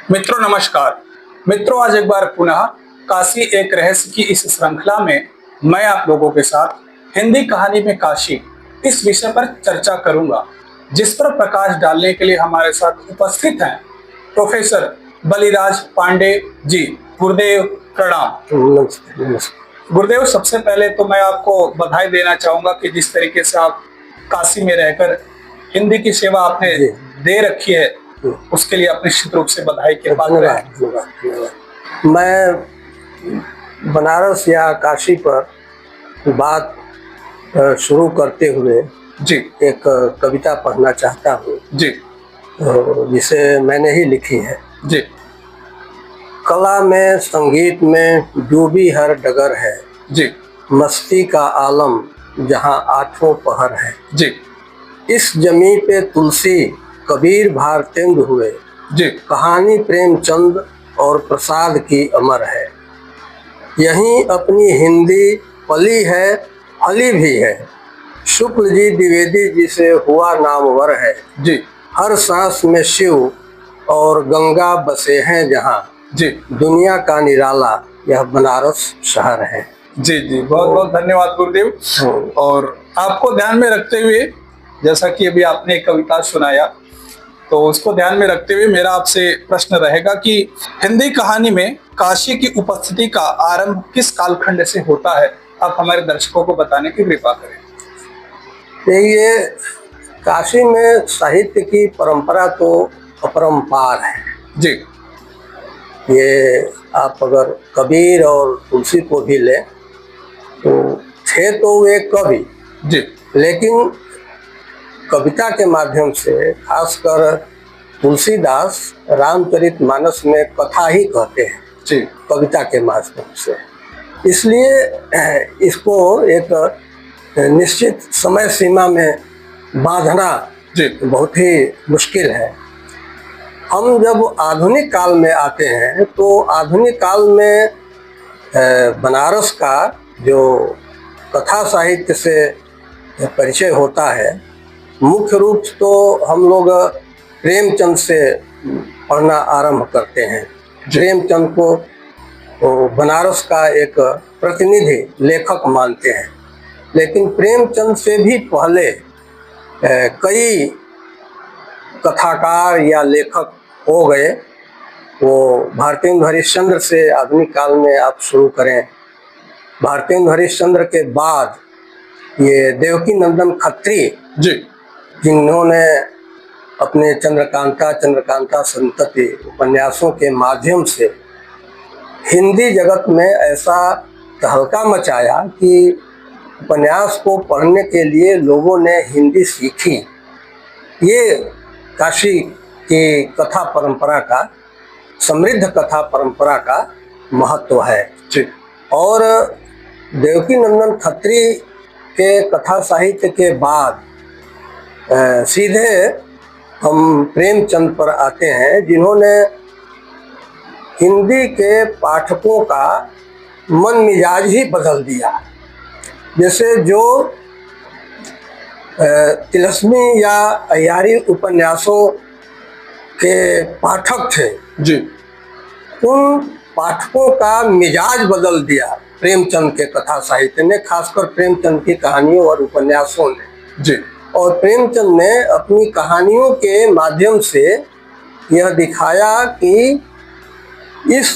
मित्रों नमस्कार। मित्रों आज एक बार पुनः काशी एक रहस्य की इस श्रृंखला में मैं आप लोगों के साथ हिंदी कहानी में काशी इस विषय पर चर्चा करूंगा, जिस पर प्रकाश डालने के लिए हमारे साथ उपस्थित हैं प्रोफेसर बलिराज पांडे जी। गुरुदेव प्रणाम। गुरुदेव, सबसे पहले तो मैं आपको बधाई देना चाहूंगा कि जिस तरीके से आप काशी में रहकर हिंदी की सेवा आपने दे रखी है, उसके लिए आप निश्चित रूप से बधाई के पात्र हैं। मैं बनारस या काशी पर बात शुरू करते हुए जी एक कविता पढ़ना चाहता हूँ जी जिसे मैंने ही लिखी है। जी कला में संगीत में डूबी हर डगर है, जी मस्ती का आलम जहाँ आठों पहर है। जी इस जमी पे तुलसी कबीर भारतेंदु हुए, जी कहानी प्रेमचंद और प्रसाद की अमर है। यहीं अपनी हिंदी पली है, फली भी है। शुक्ल जी द्विवेदी जी से हुआ नामवर है। जी हर सांस में शिव और गंगा बसे हैं जहाँ, जी दुनिया का निराला यह बनारस शहर है। जी जी बहुत बहुत धन्यवाद गुरुदेव। और आपको ध्यान में रखते हुए, जैसा कि अभी आपने एक कविता सुनाया, तो उसको ध्यान में रखते हुए मेरा आपसे प्रश्न रहेगा कि हिंदी कहानी में काशी की उपस्थिति का आरंभ किस कालखंड से होता है? आप हमारे दर्शकों को बताने की कृपा करें। ये काशी में साहित्य की परंपरा तो अपरंपार है जी। ये आप अगर कबीर और तुलसी को भी लें तो थे तो वे कवि जी, लेकिन कविता के माध्यम से खासकर तुलसीदास रामचरितमानस में कथा ही कहते हैं जी कविता के माध्यम से। इसलिए इसको एक निश्चित समय सीमा में बांधना जी बहुत ही मुश्किल है। हम जब आधुनिक काल में आते हैं तो आधुनिक काल में बनारस का जो कथा साहित्य से परिचय होता है, मुख्य रूप तो हम लोग प्रेमचंद से पढ़ना आरंभ करते हैं। प्रेमचंद को बनारस का एक प्रतिनिधि लेखक मानते हैं, लेकिन प्रेमचंद से भी पहले कई कथाकार या लेखक हो गए। वो भारतेंदु हरिश्चंद्र से आधुनिक काल में आप शुरू करें, भारतेंदु हरिश्चंद्र के बाद ये देवकी नंदन खत्री जी जिन्होंने अपने चंद्रकांता संतति उपन्यासों के माध्यम से हिंदी जगत में ऐसा तहलका मचाया कि उपन्यास को पढ़ने के लिए लोगों ने हिंदी सीखी। ये काशी की कथा परंपरा का, समृद्ध कथा परंपरा का महत्व है जी। और देवकी नंदन खत्री के कथा साहित्य के बाद सीधे हम प्रेमचंद पर आते हैं, जिन्होंने हिंदी के पाठकों का मन मिजाज ही बदल दिया। जैसे जो तिलस्मी या अय्यारी उपन्यासों के पाठक थे जी, उन पाठकों का मिजाज बदल दिया प्रेमचंद के कथा साहित्य ने, खासकर प्रेमचंद की कहानियों और उपन्यासों ने जी। और प्रेमचंद ने अपनी कहानियों के माध्यम से यह दिखाया कि इस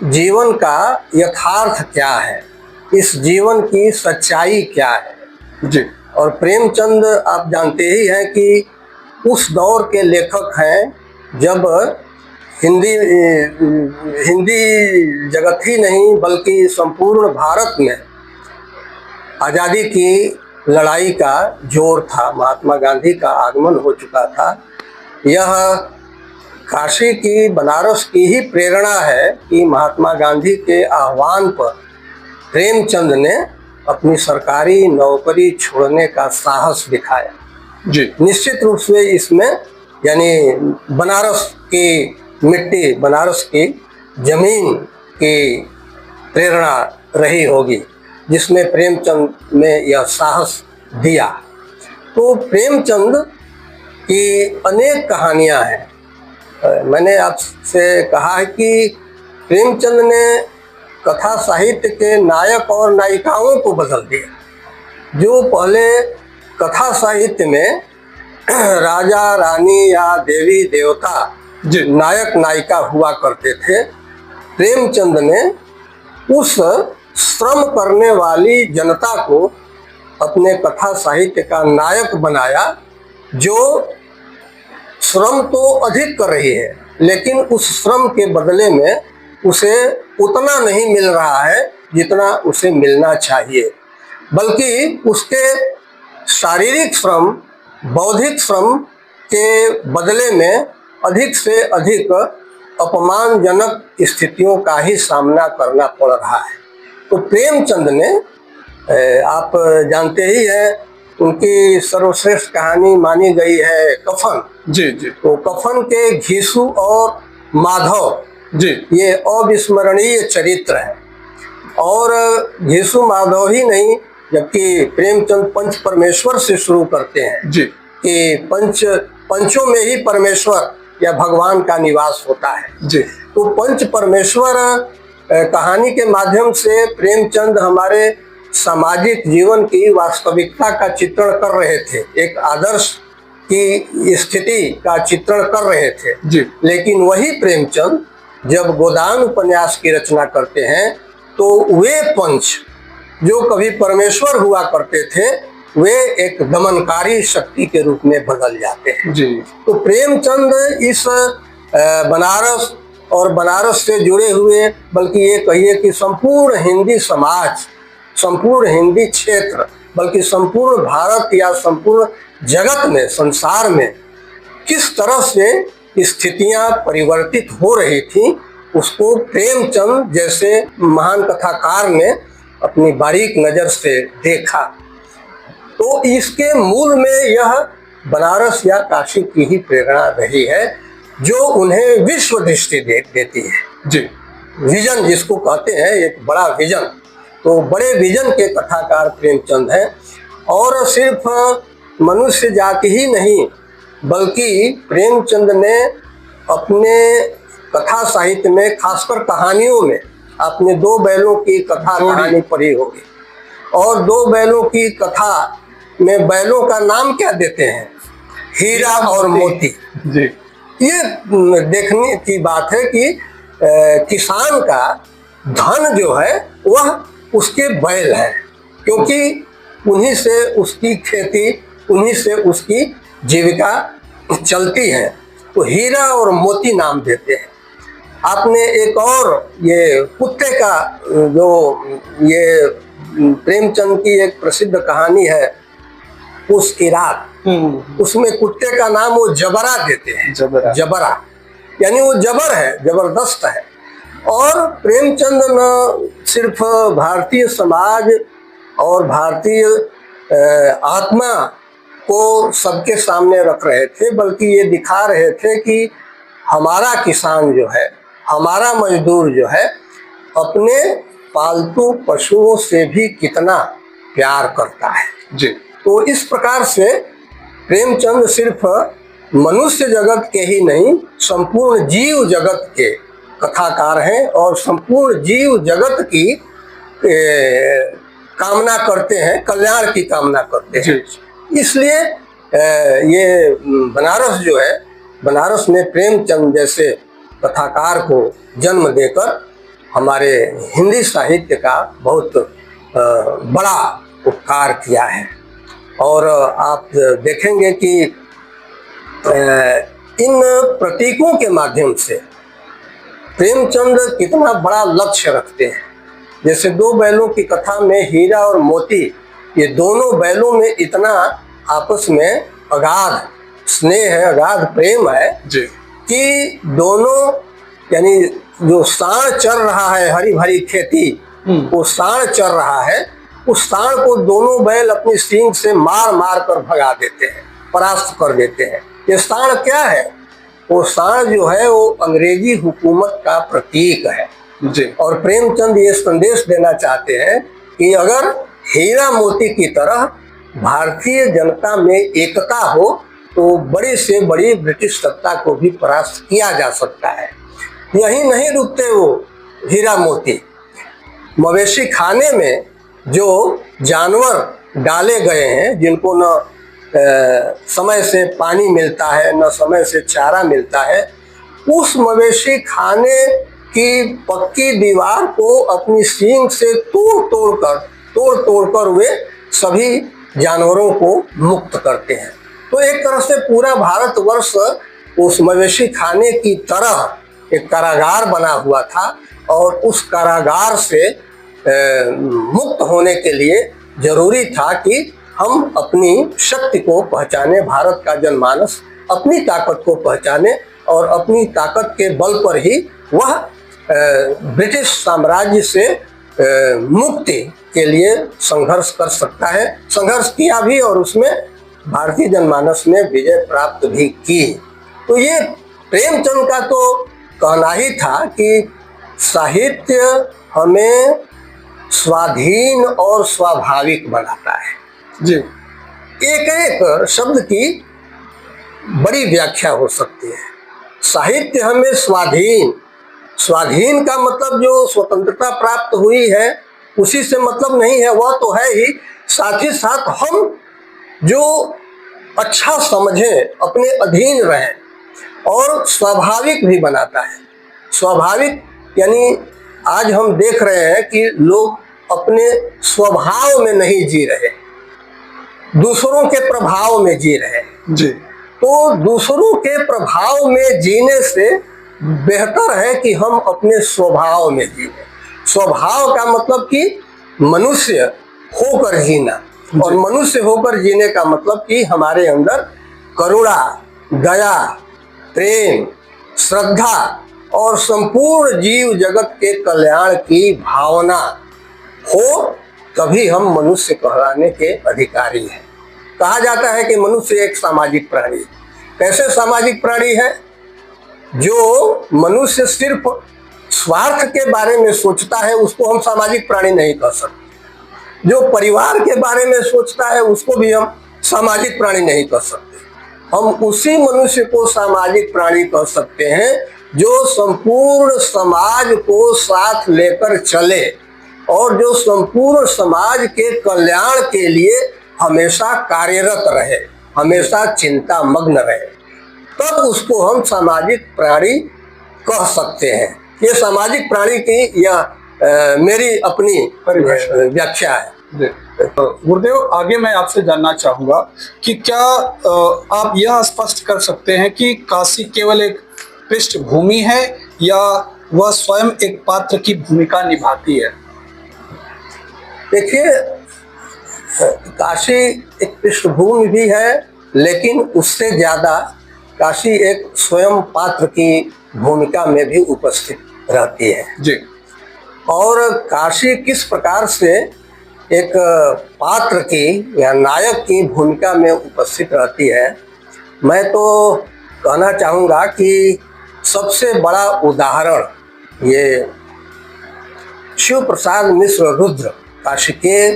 जीवन का यथार्थ क्या है, इस जीवन की सच्चाई क्या है जी। और प्रेमचंद आप जानते ही हैं कि उस दौर के लेखक हैं जब हिंदी जगत ही नहीं बल्कि संपूर्ण भारत में आज़ादी की लड़ाई का जोर था, महात्मा गांधी का आगमन हो चुका था। यह काशी की, बनारस की ही प्रेरणा है कि महात्मा गांधी के आह्वान पर प्रेमचंद ने अपनी सरकारी नौकरी छोड़ने का साहस दिखाया जी। निश्चित रूप से इसमें यानी बनारस की मिट्टी, बनारस की जमीन की प्रेरणा रही होगी जिसमें प्रेमचंद ने यह साहस दिया। तो प्रेमचंद की अनेक कहानियां हैं मैंने आपसे कहा है कि प्रेमचंद ने कथा साहित्य के नायक और नायिकाओं को बदल दिया। जो पहले कथा साहित्य में राजा रानी या देवी देवता नायक नायिका हुआ करते थे, प्रेमचंद ने उस श्रम करने वाली जनता को अपने कथा साहित्य का नायक बनाया, जो श्रम तो अधिक कर रही है लेकिन उस श्रम के बदले में उसे उतना नहीं मिल रहा है जितना उसे मिलना चाहिए, बल्कि उसके शारीरिक श्रम, बौद्धिक श्रम के बदले में अधिक से अधिक अपमानजनक स्थितियों का ही सामना करना पड़ रहा है। तो प्रेमचंद ने, आप जानते ही हैं, उनकी सर्वश्रेष्ठ कहानी मानी गई है कफन। जी जी। तो कफन के घीसू और माधव जी, ये अविस्मरणीय चरित्र है। और घीसू माधव ही नहीं, जबकि प्रेमचंद पंच परमेश्वर से शुरू करते हैं जी, कि पंचों में ही परमेश्वर या भगवान का निवास होता है। जी। तो पंच परमेश्वर कहानी के माध्यम से प्रेमचंद हमारे सामाजिक जीवन की वास्तविकता का चित्रण कर रहे थे, एक आदर्श की स्थिति का चित्रण कर रहे थे जी। लेकिन वही प्रेमचंद जब गोदान उपन्यास की रचना करते हैं तो वे पंच जो कभी परमेश्वर हुआ करते थे, वे एक दमनकारी शक्ति के रूप में बदल जाते हैं। जी। तो प्रेमचंद इस बनारस और बनारस से जुड़े हुए, बल्कि ये कहिए कि संपूर्ण हिंदी समाज, संपूर्ण हिंदी क्षेत्र, बल्कि संपूर्ण भारत या संपूर्ण जगत में, संसार में किस तरह से स्थितियां परिवर्तित हो रही थी, उसको प्रेमचंद जैसे महान कथाकार ने अपनी बारीक नज़र से देखा। तो इसके मूल में यह बनारस या काशी की ही प्रेरणा रही है, जो उन्हें विश्व दृष्टि देती है। जी। विजन जिसको कहते हैं, एक बड़ा विजन। तो बड़े विजन के कथाकार प्रेमचंद हैं। और सिर्फ मनुष्य जाति ही नहीं, बल्कि प्रेमचंद ने अपने कथा साहित्य में, खासकर कहानियों में, आपने दो बैलों की कथा कहानी पढ़ी होगी, और दो बैलों की कथा में बैलों का नाम क्या देते हैं? हीरा और मोती। जी। ये देखने की बात है कि किसान का धन जो है वह उसके बैल है, क्योंकि उन्हीं से उसकी खेती, उन्हीं से उसकी जीविका चलती है। तो हीरा और मोती नाम देते हैं। आपने एक और ये कुत्ते का, जो ये प्रेमचंद की एक प्रसिद्ध कहानी है उसकी रात, उसमें कुत्ते का नाम वो जबरा देते हैं। जबरा यानी वो जबर है, जबरदस्त है। और प्रेमचंद न सिर्फ भारतीय समाज और भारतीय आत्मा को सबके सामने रख रहे थे, बल्कि ये दिखा रहे थे कि हमारा किसान जो है, हमारा मजदूर जो है, अपने पालतू पशुओं से भी कितना प्यार करता है। जी। तो इस प्रकार से प्रेमचंद सिर्फ मनुष्य जगत के ही नहीं, संपूर्ण जीव जगत के कथाकार हैं और संपूर्ण जीव जगत की कामना करते हैं, कल्याण की कामना करते हैं। इसलिए ये बनारस जो है, बनारस में प्रेमचंद जैसे कथाकार को जन्म देकर हमारे हिंदी साहित्य का बहुत बड़ा उपकार किया है। और आप देखेंगे कि इन प्रतीकों के माध्यम से प्रेमचंद कितना बड़ा लक्ष्य रखते हैं। जैसे दो बैलों की कथा में हीरा और मोती, ये दोनों बैलों में इतना आपस में अगाध स्नेह है, अगाध प्रेम है जी। कि दोनों, यानी जो सांड चर रहा है हरी भरी खेती, वो सांड चर रहा है, उस सांड को दोनों बैल अपनी सींग से मार मार कर भगा देते हैं, परास्त कर देते हैं। ये सांड क्या है? वो सांड जो है वो अंग्रेजी हुकूमत का प्रतीक है। जी। और प्रेमचंद ये संदेश देना चाहते हैं कि अगर हीरा मोती की तरह भारतीय जनता में एकता हो तो बड़ी से बड़ी ब्रिटिश सत्ता को भी परास्त किया जा सकता है। यही नहीं रुकते वो हीरा मोती, मवेशी खाने में जो जानवर डाले गए हैं, जिनको न समय से पानी मिलता है न समय से चारा मिलता है, उस मवेशी खाने की पक्की दीवार को अपनी सींग से तोड़ तोड़ कर वे सभी जानवरों को मुक्त करते हैं। तो एक तरह से पूरा भारतवर्ष उस मवेशी खाने की तरह एक कारागार बना हुआ था, और उस कारागार से मुक्त होने के लिए जरूरी था कि हम अपनी शक्ति को पहचाने, भारत का जनमानस अपनी ताकत को पहचाने, और अपनी ताकत के बल पर ही वह ब्रिटिश साम्राज्य से मुक्ति के लिए संघर्ष कर सकता है। संघर्ष किया भी और उसमें भारतीय जनमानस ने विजय प्राप्त भी की। तो ये प्रेमचंद का तो कहना ही था कि साहित्य हमें स्वाधीन और स्वाभाविक बनाता है। जी, एक एक शब्द की बड़ी व्याख्या हो सकती है। साहित्य हमें स्वाधीन का मतलब जो स्वतंत्रता प्राप्त हुई है उसी से मतलब नहीं है, वह तो है ही, साथ ही साथ हम जो अच्छा समझें, अपने अधीन रहें, और स्वाभाविक भी बनाता है। स्वाभाविक यानी आज हम देख रहे हैं कि लोग अपने स्वभाव में नहीं जी रहे, दूसरों के प्रभाव में जी रहे। जी, तो दूसरों के प्रभाव में जीने से बेहतर है कि हम अपने स्वभाव में जीएं। स्वभाव का मतलब कि मनुष्य होकर जीना, और मनुष्य होकर जीने का मतलब कि हमारे अंदर करुणा, दया, प्रेम, श्रद्धा और संपूर्ण जीव जगत के कल्याण की भावना हो, तभी हम मनुष्य कहलाने के अधिकारी हैं। कहा जाता है कि मनुष्य एक सामाजिक प्राणी है। कैसे सामाजिक प्राणी है? जो मनुष्य सिर्फ स्वार्थ के बारे में सोचता है उसको हम सामाजिक प्राणी नहीं कह सकते। जो परिवार के बारे में सोचता है उसको भी हम सामाजिक प्राणी नहीं कह सकते। हम उसी मनुष्य को सामाजिक प्राणी कह सकते हैं जो संपूर्ण समाज को साथ लेकर चले, और जो संपूर्ण समाज के कल्याण के लिए हमेशा कार्यरत रहे, हमेशा चिंता मग्न रहे, तब उसको हम सामाजिक प्राणी कह सकते हैं। ये सामाजिक प्राणी की यह मेरी अपनी व्याख्या है। गुरुदेव, आगे मैं आपसे जानना चाहूंगा कि क्या आप यह स्पष्ट कर सकते हैं कि काशी केवल एक पृष्ठभूमि है या वह स्वयं एक पात्र की भूमिका निभाती है? देखिए, काशी एक पृष्ठभूमि भी है, लेकिन उससे ज्यादा काशी एक स्वयं पात्र की भूमिका में भी उपस्थित रहती है। जी, और काशी किस प्रकार से एक पात्र की या नायक की भूमिका में उपस्थित रहती है, मैं तो कहना चाहूँगा कि सबसे बड़ा उदाहरण ये शिव प्रसाद मिश्र रुद्र काशिके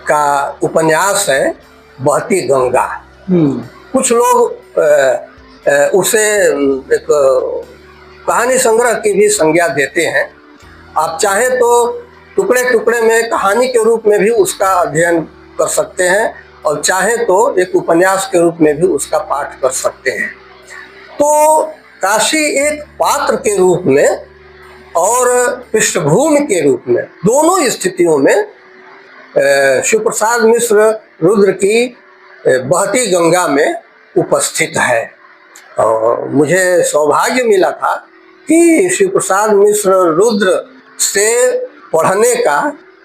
का उपन्यास है बहती गंगा। कुछ लोग उसे एक कहानी संग्रह की भी संज्ञा देते हैं। आप चाहें तो टुकड़े टुकड़े में कहानी के रूप में भी उसका अध्ययन कर सकते हैं, और चाहें तो एक उपन्यास के रूप में भी उसका पाठ कर सकते हैं। तो काशी एक पात्र के रूप में और पृष्ठभूमि के रूप में, दोनों स्थितियों में शिव प्रसाद मिश्र रुद्र की बहती गंगा में उपस्थित है। और मुझे सौभाग्य मिला था कि शिव प्रसाद मिश्र रुद्र से पढ़ने का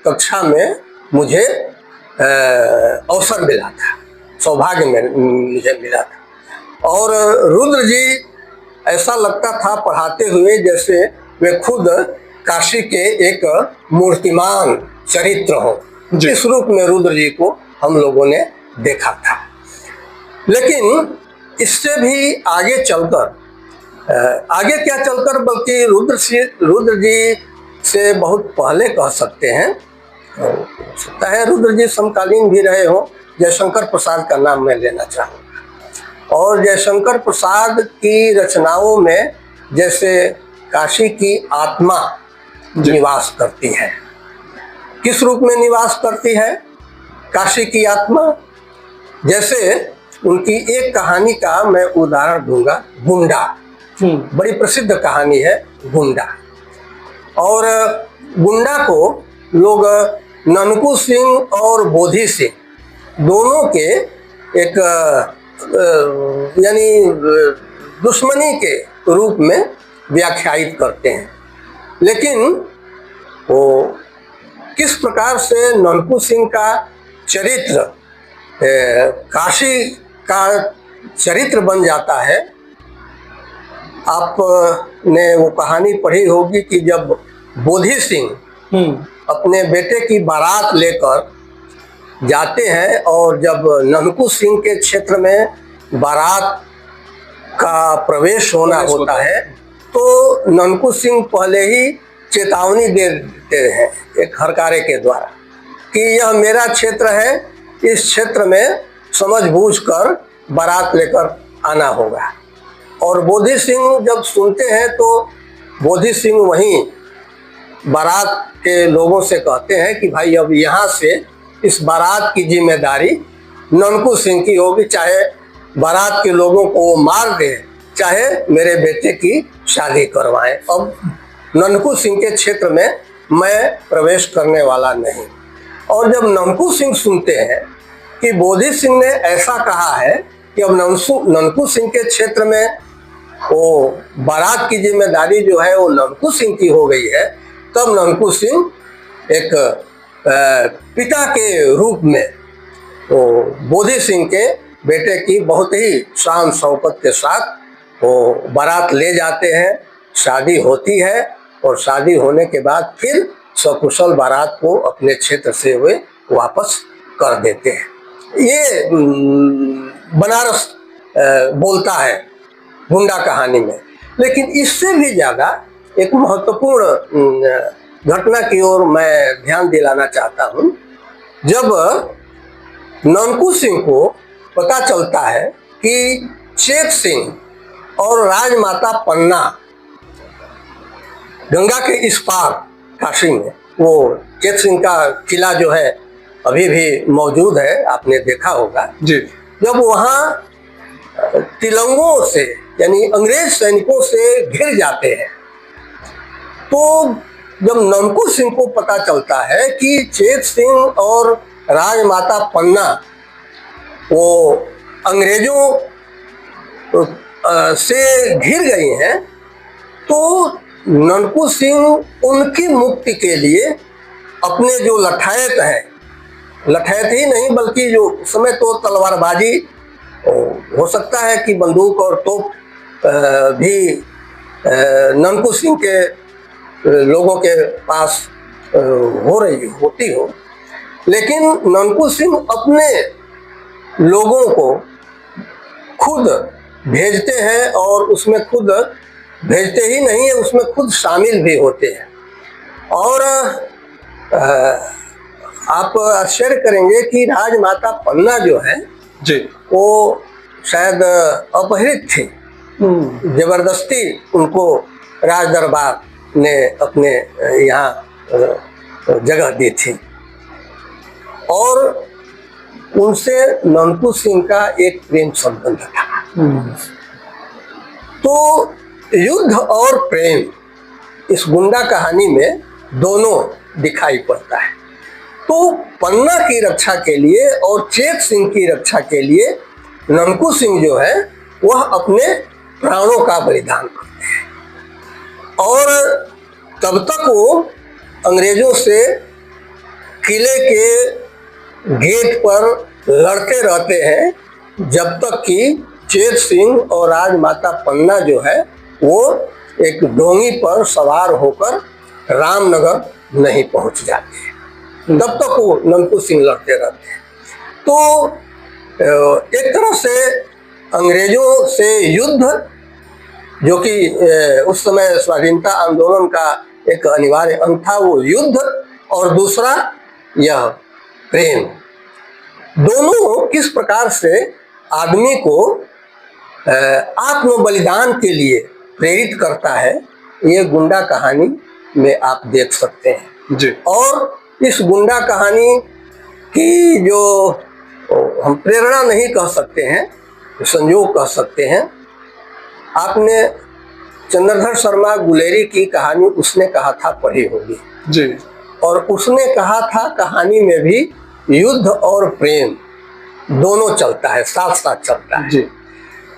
कक्षा में मुझे अवसर मिला था, सौभाग्य में मुझे मिला था। और रुद्र जी ऐसा लगता था पढ़ाते हुए जैसे वे खुद काशी के एक मूर्तिमान चरित्र हो। जिस रूप में रुद्र जी को हम लोगों ने देखा था। लेकिन इससे भी आगे चलकर, आगे क्या चलकर, बल्कि रुद्र जी से बहुत पहले कह सकते हैं, हो सकता है रुद्र जी समकालीन भी रहे हों, जयशंकर प्रसाद का नाम मैं लेना चाहूँगा। और जयशंकर प्रसाद की रचनाओं में जैसे काशी की आत्मा निवास करती है। किस रूप में निवास करती है काशी की आत्मा? जैसे उनकी एक कहानी का मैं उदाहरण दूंगा, गुंडा। बड़ी प्रसिद्ध कहानी है गुंडा। और गुंडा को लोग ननकू सिंह और बोधी सिंह दोनों के एक यानी दुश्मनी के रूप में व्याख्यायित करते हैं। लेकिन वो किस प्रकार से ननकू सिंह का चरित्र काशी का चरित्र बन जाता है, आपने वो कहानी पढ़ी होगी कि जब बोधी सिंह अपने बेटे की बारात लेकर जाते हैं और जब ननकू सिंह के क्षेत्र में बारात का प्रवेश होना होता है तो ननकू सिंह पहले ही चेतावनी दे देते हैं एक हरकारे के द्वारा कि यह मेरा क्षेत्र है, इस क्षेत्र में समझबूझ कर बारात लेकर आना होगा। और बोधी सिंह जब सुनते हैं तो बोधी सिंह वहीं बारात के लोगों से कहते हैं कि भाई अब यहाँ से इस बारात की जिम्मेदारी ननकू सिंह की होगी, चाहे बारात के लोगों को वो मार दे, चाहे मेरे बेटे की शादी करवाएं। अब ननकू सिंह के क्षेत्र में मैं प्रवेश करने वाला नहीं। और जब ननकू सिंह सुनते हैं कि बोधी सिंह ने ऐसा कहा है कि अब ननकू सिंह के क्षेत्र में वो बारात की जिम्मेदारी जो है वो ननकू सिंह की हो गई है, तब ननकू सिंह एक पिता के रूप में वो बोधी सिंह के बेटे की बहुत ही शान शौकत के साथ वो बारात ले जाते हैं। शादी होती है और शादी होने के बाद फिर सकुशल बारात को अपने क्षेत्र से वे वापस कर देते हैं। ये बनारस बोलता है गुंडा कहानी में। लेकिन इससे भी ज़्यादा एक महत्वपूर्ण घटना की ओर मैं ध्यान दिलाना चाहता हूँ। जब ननकू सिंह को पता चलता है कि चेत सिंह और राजमाता पन्ना गंगा के इस पार काशी में, वो चेत सिंह का किला जो है अभी भी मौजूद है, आपने देखा होगा जी। जब वहाँ तिलंगों से यानी अंग्रेज सैनिकों से घिर जाते हैं तो जब ननकू सिंह को पता चलता है कि चेत सिंह और राजमाता पन्ना वो अंग्रेजों से घिर गई हैं, तो ननकू सिंह उनकी मुक्ति के लिए अपने जो लठायत है, लठायत ही नहीं बल्कि जो समय तो तलवारबाजी हो सकता है कि बंदूक और तोप भी ननकू सिंह के लोगों के पास होती हो, लेकिन ननकू सिंह अपने लोगों को खुद भेजते हैं और उसमें खुद भेजते ही नहीं है, उसमें खुद शामिल भी होते हैं। और आप आश्चर्य करेंगे कि राजमाता पन्ना जो है जी, वो शायद अपहृत थी, जबरदस्ती उनको राज दरबार ने अपने यहाँ जगह दी थी और उनसे ननकू सिंह का एक प्रेम संबंध था। तो युद्ध और प्रेम इस गुंडा कहानी में दोनों दिखाई पड़ता है। तो पन्ना की रक्षा के लिए और चेत सिंह की रक्षा के लिए ननकू सिंह जो है वह अपने प्राणों का बलिदान करते हैं। और तब तक वो अंग्रेजों से किले के गेट पर लड़ते रहते हैं जब तक कि चेत सिंह और राजमाता पन्ना जो है वो एक डोंगी पर सवार होकर रामनगर नहीं पहुंच जाते हैं। तब तक वो ननकू सिंह लड़ते रहते हैं। तो एक तरह से अंग्रेजों से युद्ध, जो कि उस समय स्वाधीनता आंदोलन का एक अनिवार्य अंग था, वो युद्ध, और दूसरा यह प्रेम, दोनों किस प्रकार से आदमी को आत्म बलिदान के लिए प्रेरित करता है, ये गुंडा कहानी में आप देख सकते हैं जी। और इस गुंडा कहानी की जो हम प्रेरणा नहीं कह सकते हैं, संयोग कह सकते हैं। आपने चंद्रधर शर्मा गुलेरी की कहानी उसने कहा था पढ़ी होगी जी। और उसने कहा था कहानी में भी युद्ध और प्रेम दोनों चलता है, साथ साथ चलता है जी।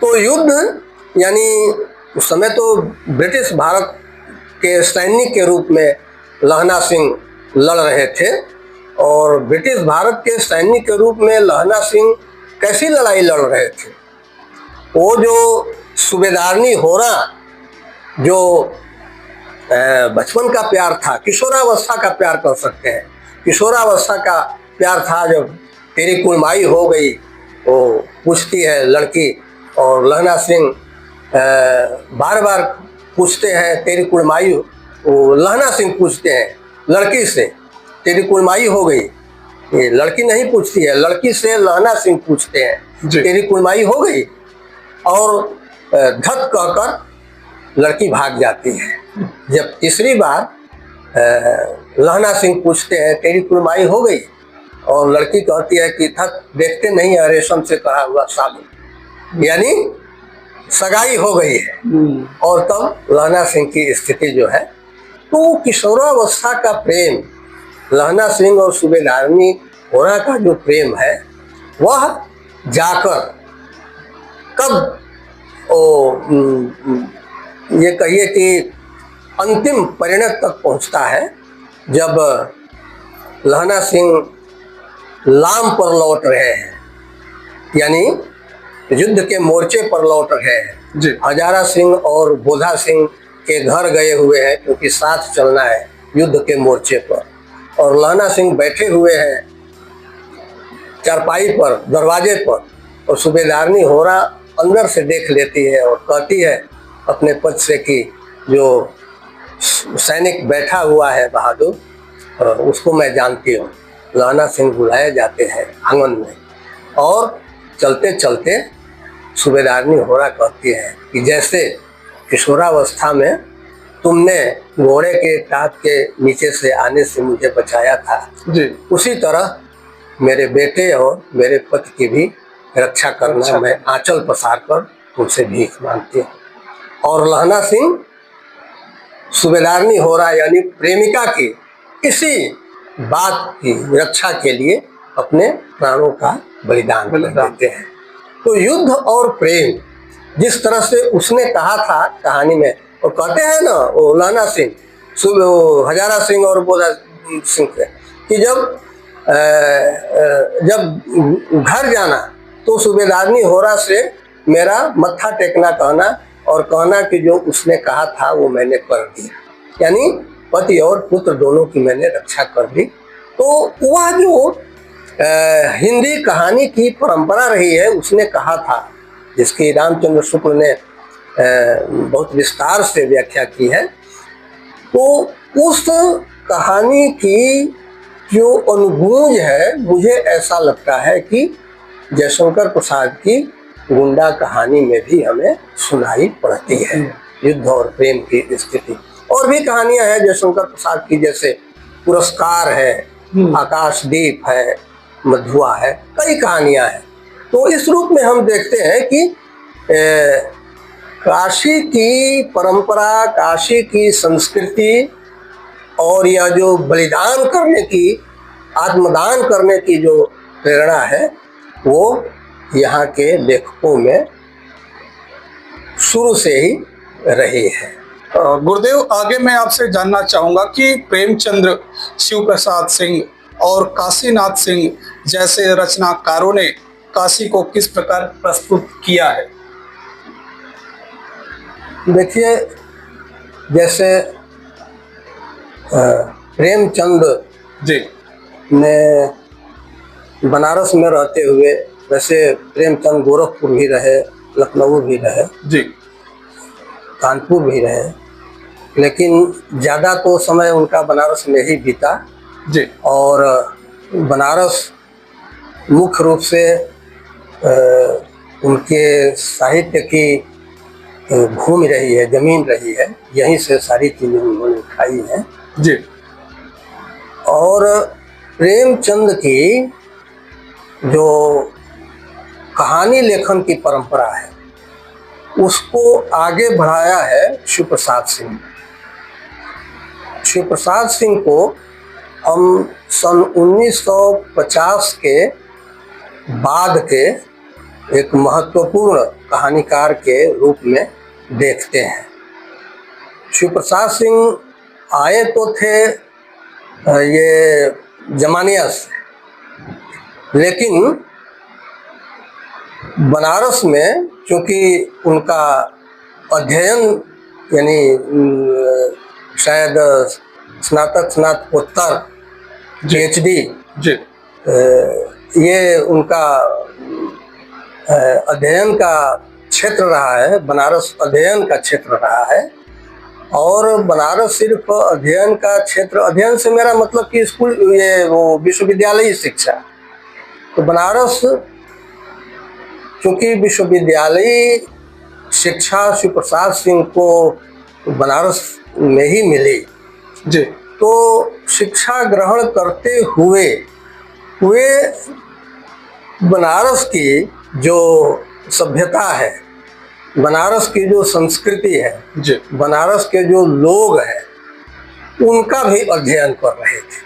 तो युद्ध यानी उस समय तो ब्रिटिश भारत के सैनिक के रूप में लहना सिंह लड़ रहे थे और ब्रिटिश भारत के सैनिक के रूप में लहना सिंह कैसी लड़ाई लड़ रहे थे। वो जो सूबेदारनी होरा जो बचपन का प्यार था, किशोरावस्था का प्यार कर सकते हैं, किशोरावस्था का प्यार था, जब तेरी कुलमाई हो गई वो पूछती है लड़की और लहना सिंह बार बार पूछते हैं तेरी कुलमाई, वो लहना सिंह पूछते हैं लड़की से तेरी कुलमाई हो गई, ये लड़की नहीं पूछती है, लड़की से लहना सिंह पूछते हैं तेरी कुलमाई हो गई और धक कहकर लड़की भाग जाती है। जब तीसरी बार लहना सिंह पूछते हैं तेरी कुलमाई हो गई और लड़की कहती है कि थक देखते नहीं है रेशम से कहा हुआ सालू, यानी सगाई हो गई है। और तब लहना सिंह की स्थिति जो है तो किशोरावस्था का प्रेम, लहना सिंह और सूबेदारनी होरा का जो प्रेम है वह जाकर कब ये कहिए कि अंतिम परिणत तक पहुंचता है जब लहना सिंह लाम पर लौट रहे हैं, यानी युद्ध के मोर्चे पर लौट रहे हैं जी। हजारा सिंह और बोधा सिंह के घर गए हुए हैं क्योंकि साथ चलना है युद्ध के मोर्चे पर, और लहना सिंह बैठे हुए हैं चारपाई पर दरवाजे पर और सूबेदारनी होरा अंदर से देख लेती है और कहती है अपने पद से कि जो सैनिक बैठा हुआ है बहादुर उसको मैं जानती हूँ। लहना सिंह बुलाए जाते हैं आंगन में और चलते चलते सूबेदारनी होरा कहती है कि जैसे किशोरावस्था में तुमने घोड़े के टाप के नीचे से आने से मुझे बचाया था जी, उसी तरह मेरे बेटे और मेरे पति की भी रक्षा करना मैं आंचल पसार कर तुमसे भीख मांगती हूँ। और लहना सिंह सूबेदारनी होरा यानी प्रेमिका की इसी बात की रक्षा के लिए अपने प्राणों का बलिदान देते हैं। तो युद्ध और प्रेम जिस तरह से उसने कहा था कहानी में, और कहते हैं ना वो लहना सिंह हजारा सिंह और बोधा सिंह से कि जब घर जाना तो सूबेदारनी होरा से मेरा मत्था टेकना कहना और कहना कि जो उसने कहा था वो मैंने कर दिया, यानी पति और पुत्र दोनों की मैंने रक्षा कर दी। तो वह जो हिंदी कहानी की परंपरा रही है उसने कहा था, जिसकी रामचंद्र शुक्ल ने बहुत विस्तार से व्याख्या की है, तो उस कहानी की जो अनुगूंज है मुझे ऐसा लगता है कि जयशंकर प्रसाद की गुंडा कहानी में भी हमें सुनाई पड़ती है। युद्ध और प्रेम की स्थिति और भी कहानियां हैं जयशंकर प्रसाद की, जैसे पुरस्कार है, आकाशदीप है, मधुआ है, कई कहानियां हैं। तो इस रूप में हम देखते हैं कि काशी की परंपरा, काशी की संस्कृति और यह जो बलिदान करने की, आत्मदान करने की जो प्रेरणा है वो यहाँ के लेखकों में शुरू से ही रही है। गुरुदेव, आगे मैं आपसे जानना चाहूँगा कि प्रेमचंद्र, शिव प्रसाद सिंह और काशीनाथ सिंह जैसे रचनाकारों ने काशी को किस प्रकार प्रस्तुत किया है। देखिए, जैसे प्रेमचंद जी ने बनारस में रहते हुए, वैसे प्रेमचंद गोरखपुर भी रहे, लखनऊ भी रहे जी, कानपुर भी रहे, लेकिन ज़्यादा तो समय उनका बनारस में ही बीता जी। और बनारस मुख्य रूप से उनके साहित्य की भूमि रही है, जमीन रही है, यहीं से सारी चीजें उन्होंने खाई हैं। जी। और प्रेमचंद की जो कहानी लेखन की परंपरा है उसको आगे बढ़ाया है शिव प्रसाद सिंह। शिव प्रसाद सिंह को हम सन 1950 के बाद के एक महत्वपूर्ण कहानीकार के रूप में देखते हैं। शिव प्रसाद सिंह आए तो थे ये जमानिया से, लेकिन बनारस में चूंकि उनका अध्ययन यानी शायद स्नातकोत्तर PhD जी। ये उनका अध्ययन का क्षेत्र रहा है, बनारस अध्ययन का क्षेत्र रहा है। और बनारस सिर्फ अध्ययन का क्षेत्र, अध्ययन से मेरा मतलब कि स्कूल, ये वो विश्वविद्यालयी शिक्षा। तो बनारस चूंकि विश्वविद्यालयी शिक्षा शिव प्रसाद सिंह को बनारस में ही मिली जी। तो शिक्षा ग्रहण करते हुए बनारस की जो सभ्यता है, बनारस की जो संस्कृति है जी। बनारस के जो लोग हैं उनका भी अध्ययन कर रहे थे।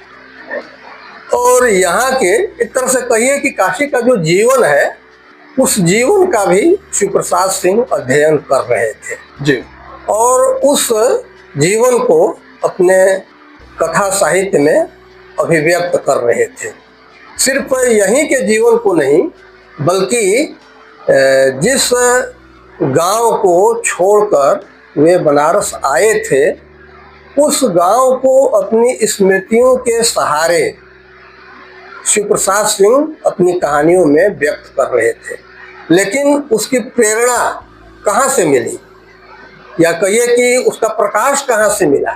और यहाँ के एक तरह से कहिए कि काशी का जो जीवन है उस जीवन का भी शिव प्रसाद सिंह अध्ययन कर रहे थे जी। और उस जीवन को अपने कथा साहित्य में अभिव्यक्त कर रहे थे। सिर्फ यहीं के जीवन को नहीं बल्कि जिस गांव को छोड़कर वे बनारस आए थे उस गांव को अपनी स्मृतियों के सहारे शिव प्रसाद सिंह अपनी कहानियों में व्यक्त कर रहे थे। लेकिन उसकी प्रेरणा कहाँ से मिली या कहिए कि उसका प्रकाश कहाँ से मिला,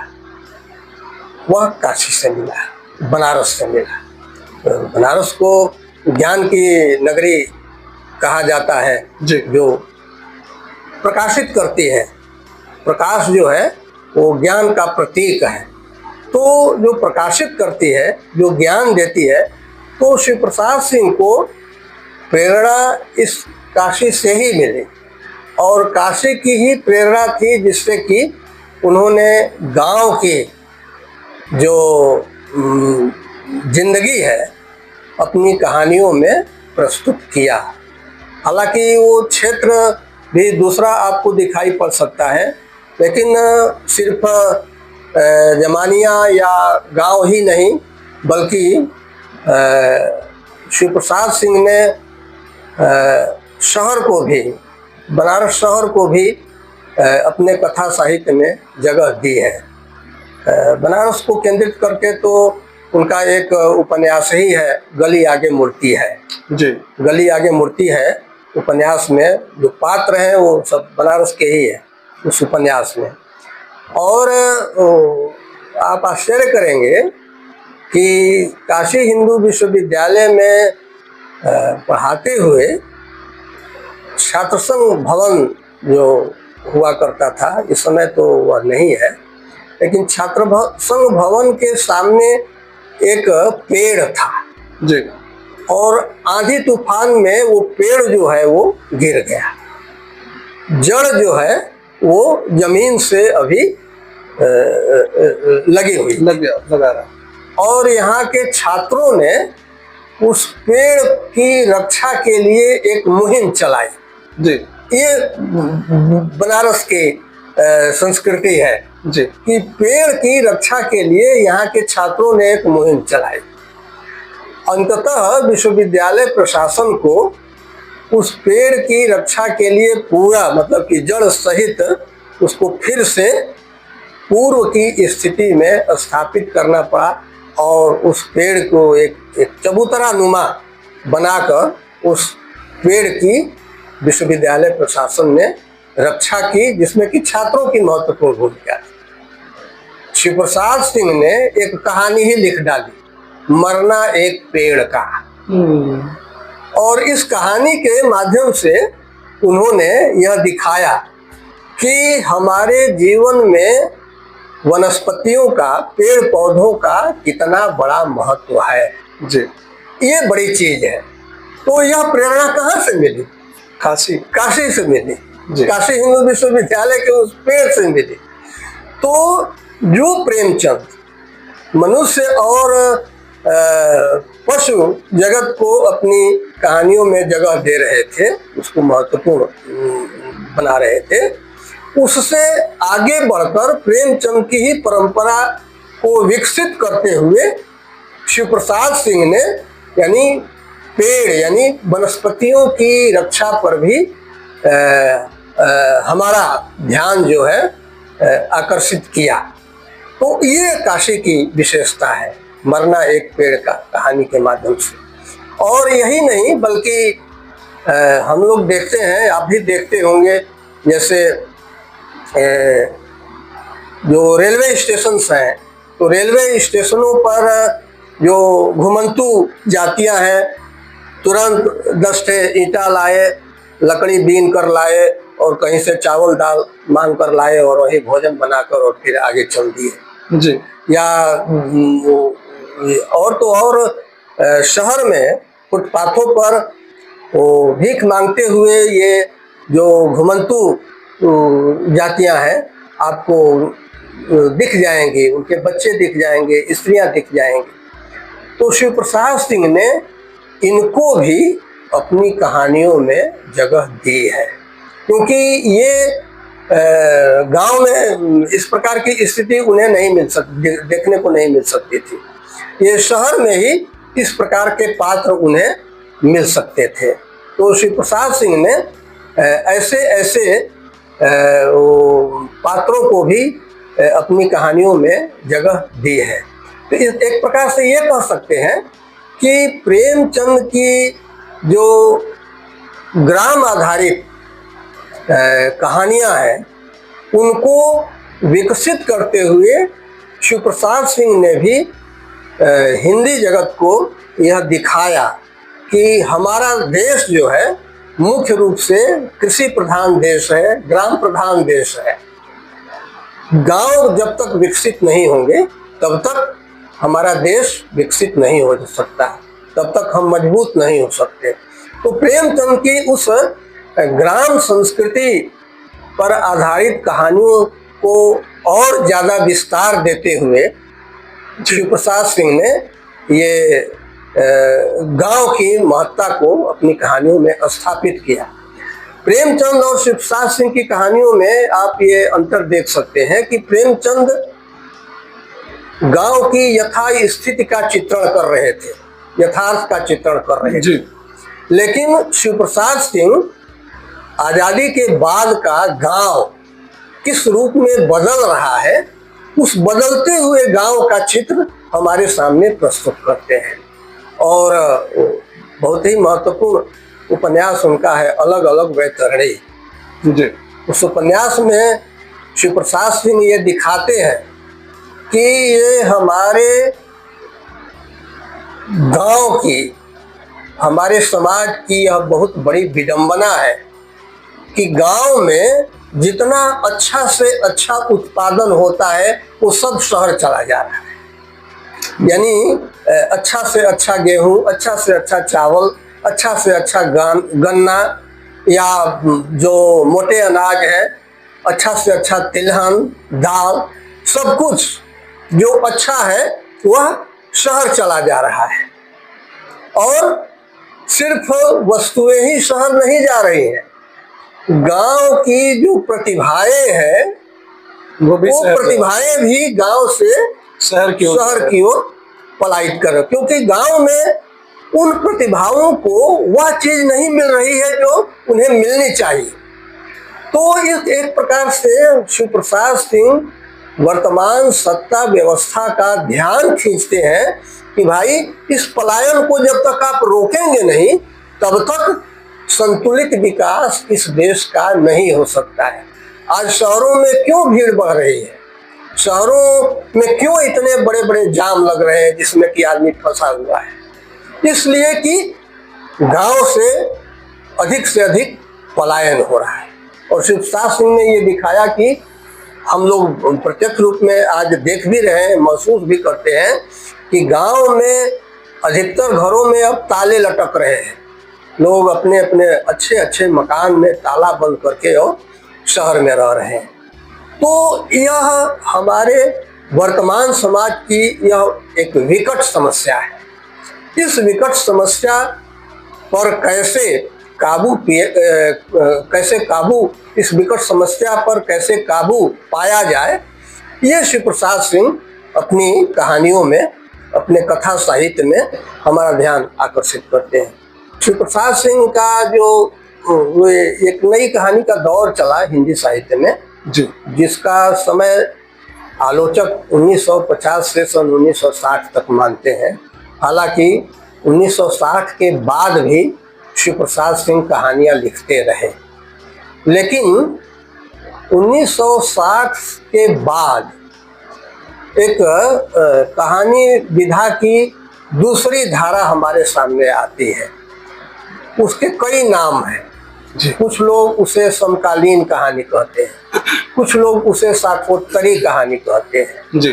वह काशी से मिला, बनारस से मिला। बनारस को ज्ञान की नगरी कहा जाता है जी। जो प्रकाशित करती है। प्रकाश जो है वो ज्ञान का प्रतीक है। तो जो प्रकाशित करती है, जो ज्ञान देती है, तो शिव प्रसाद सिंह को प्रेरणा इस काशी से ही मिली और काशी की ही प्रेरणा थी जिससे कि उन्होंने गांव की जो जिंदगी है अपनी कहानियों में प्रस्तुत किया। हालांकि वो क्षेत्र भी दूसरा आपको दिखाई पड़ सकता है, लेकिन सिर्फ जमानिया या गांव ही नहीं बल्कि शिव प्रसाद सिंह ने शहर को भी, बनारस शहर को भी अपने कथा साहित्य में जगह दी है। बनारस को केंद्रित करके तो उनका एक उपन्यास ही है, गली आगे मूर्ति है जी। गली आगे मूर्ति है। उपन्यास में जो पात्र हैं वो सब बनारस के ही है उस उपन्यास में। और आप आश्चर्य करेंगे कि काशी हिंदू विश्वविद्यालय में पढ़ाते हुए छात्र संघ भवन जो हुआ करता था, इस समय तो वह नहीं है, लेकिन छात्र संघ भवन के सामने एक पेड़ था जी। और आंधी तूफान में वो पेड़ जो है वो गिर गया। जड़ जो है वो जमीन से अभी लगी हुई लगा रहा। और यहाँ के छात्रों ने उस पेड़ की रक्षा के लिए एक मुहिम चलाई। जी। ये बनारस की संस्कृति है जी। कि पेड़ की रक्षा के लिए यहाँ के छात्रों ने एक मुहिम चलाई। अंततः विश्वविद्यालय प्रशासन को उस पेड़ की रक्षा के लिए पूरा मतलब कि जड़ सहित उसको फिर से पूर्व की स्थिति में स्थापित करना पड़ा और उस पेड़ को एक चबूतरा नुमा बनाकर उस पेड़ की विश्वविद्यालय प्रशासन ने रक्षा की, जिसमें कि छात्रों की महत्वपूर्ण भूमिका थी। शिव प्रसाद सिंह ने एक कहानी ही लिख डाली, मरना एक पेड़ का। और इस कहानी के माध्यम से उन्होंने यह दिखाया कि हमारे जीवन में वनस्पतियों का, पेड़ पौधों का कितना बड़ा महत्व है। जी। ये बड़ी चीज है। तो यह प्रेरणा कहाँ से मिली? काशी से मिली, काशी हिंदू विश्वविद्यालय के उस पेड़ से मिली। तो जो प्रेमचंद मनुष्य और पशु जगत को अपनी कहानियों में जगह दे रहे थे, उसको महत्वपूर्ण बना रहे थे, उससे आगे बढ़कर प्रेमचंद की ही परंपरा को विकसित करते हुए शिव प्रसाद सिंह ने यानी पेड़ यानी वनस्पतियों की रक्षा पर भी हमारा ध्यान जो है आकर्षित किया। तो ये काशी की विशेषता है, मरना एक पेड़ का कहानी के माध्यम से। और यही नहीं बल्कि हम लोग देखते हैं, आप भी देखते होंगे, जैसे जो रेलवे स्टेशन हैं, तो रेलवे स्टेशनों पर जो घुमंतू जातियां हैं, तुरंत 10 ईंटा लाए, लकड़ी बीन कर लाए और कहीं से चावल दाल मांग कर लाए और वही भोजन बनाकर और फिर आगे चल दिए। जी। या और तो और शहर में फुटपाथों पर वो भीख मांगते हुए ये जो घुमंतू जातियां हैं आपको दिख जाएंगे, उनके बच्चे दिख जाएंगे, स्त्रियां दिख जाएंगी। तो शिव प्रसाद सिंह ने इनको भी अपनी कहानियों में जगह दी है, क्योंकि ये गांव में इस प्रकार की स्थिति उन्हें नहीं मिल सकती, देखने को नहीं मिल सकती थी। ये शहर में ही इस प्रकार के पात्र उन्हें मिल सकते थे। तो शिव प्रसाद सिंह ने ऐसे ऐसे पात्रों को भी अपनी कहानियों में जगह दी है। तो एक प्रकार से ये कह सकते हैं कि प्रेमचंद की जो ग्राम आधारित कहानियां हैं, उनको विकसित करते हुए शिव प्रसाद सिंह ने भी हिंदी जगत को यह दिखाया कि हमारा देश जो है मुख्य रूप से कृषि प्रधान देश है, ग्राम प्रधान देश है। गांव जब तक विकसित नहीं होंगे तब तक हमारा देश विकसित नहीं हो सकता, तब तक हम मजबूत नहीं हो सकते। तो प्रेमचंद की उस ग्राम संस्कृति पर आधारित कहानियों को और ज़्यादा विस्तार देते हुए शिव प्रसाद सिंह ने ये गांव की महत्ता को अपनी कहानियों में स्थापित किया। प्रेमचंद और शिव प्रसाद सिंह की कहानियों में आप ये अंतर देख सकते हैं कि प्रेमचंद गांव की यथा स्थिति का चित्रण कर रहे थे, यथार्थ का चित्रण कर रहे थे। लेकिन शिव प्रसाद सिंह आजादी के बाद का गांव किस रूप में बदल रहा है, उस बदलते हुए गांव का चित्र हमारे सामने प्रस्तुत करते हैं। और बहुत ही महत्वपूर्ण उपन्यास उनका है अलग अलग वैतरणी। जी। उस उपन्यास में शिव प्रसाद सिंह ये दिखाते हैं कि ये हमारे गांव की, हमारे समाज की यह बहुत बड़ी विडंबना है कि गांव में जितना अच्छा से अच्छा उत्पादन होता है वो सब शहर चला जा रहा है। यानी अच्छा से अच्छा गेहूं, अच्छा से अच्छा चावल, अच्छा से अच्छा गन्ना या जो मोटे अनाज है, अच्छा से अच्छा तिलहन, दाल, सब कुछ जो अच्छा है वह शहर चला जा रहा है। और सिर्फ वस्तुएं ही शहर नहीं जा रही हैं, गांव की जो प्रतिभाएं हैं वो प्रतिभाएं भी गांव से शहर की ओर पलायित कर रहे, क्योंकि गांव में उन प्रतिभाओं को वह चीज नहीं मिल रही है जो उन्हें मिलनी चाहिए। तो इस एक प्रकार से शिव प्रसाद सिंह वर्तमान सत्ता व्यवस्था का ध्यान खींचते हैं कि भाई इस पलायन को जब तक आप रोकेंगे नहीं तब तक संतुलित विकास इस देश का नहीं हो सकता है। आज शहरों में क्यों भीड़ बढ़ रही है, शहरों में क्यों इतने बड़े बड़े जाम लग रहे हैं जिसमें कि आदमी फंसा हुआ है? इसलिए कि गांव से अधिक पलायन हो रहा है। और शिव प्रसाद सिंह ने ये दिखाया कि हम लोग प्रत्यक्ष रूप में आज देख भी रहे हैं, महसूस भी करते हैं कि गांव में अधिकतर घरों में अब ताले लटक रहे हैं। लोग अपने अपने अच्छे अच्छे मकान में ताला बंद करके और शहर में रह रहे हैं। तो यह हमारे वर्तमान समाज की यह एक विकट समस्या है। इस विकट समस्या पर इस विकट समस्या पर कैसे काबू पाया जाए, ये शिव प्रसाद सिंह अपनी कहानियों में, अपने कथा साहित्य में हमारा ध्यान आकर्षित करते हैं। शिव प्रसाद सिंह का जो एक नई कहानी का दौर चला हिंदी साहित्य में जी, जिसका समय आलोचक 1950 से सन 1960 तक मानते हैं। हालांकि 1960 के बाद भी शिव प्रसाद सिंह कहानियां लिखते रहे, लेकिन 1960 के बाद एक कहानी विधा की दूसरी धारा हमारे सामने आती है। उसके कई नाम हैं। कुछ लोग उसे समकालीन कहानी कहते हैं, कुछ लोग उसे साठोत्तरी कहानी कहते हैं जी,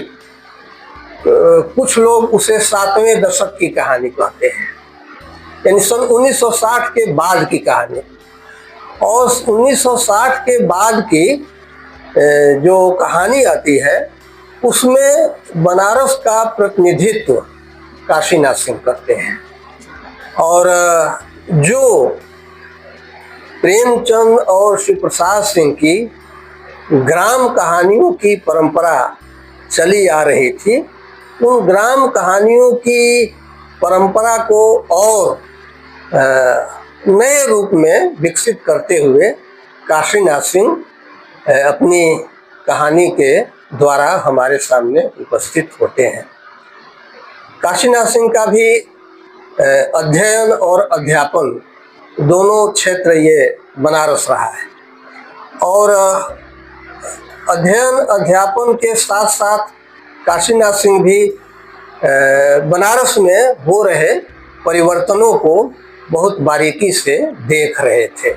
कुछ लोग उसे 7वें दशक की कहानी कहते हैं, यानी सन 1960 के बाद की कहानी। और 1960 के बाद की जो कहानी आती है उसमें बनारस का प्रतिनिधित्व काशीनाथ सिंह करते हैं। और जो प्रेमचंद और शिव प्रसाद सिंह की ग्राम कहानियों की परंपरा चली आ रही थी, उन ग्राम कहानियों की परंपरा को और नए रूप में विकसित करते हुए काशीनाथ सिंह अपनी कहानी के द्वारा हमारे सामने उपस्थित होते हैं। काशीनाथ सिंह का भी अध्ययन और अध्यापन दोनों क्षेत्र ये बनारस रहा है। और अध्ययन अध्यापन के साथ साथ काशीनाथ सिंह भी बनारस में हो रहे परिवर्तनों को बहुत बारीकी से देख रहे थे।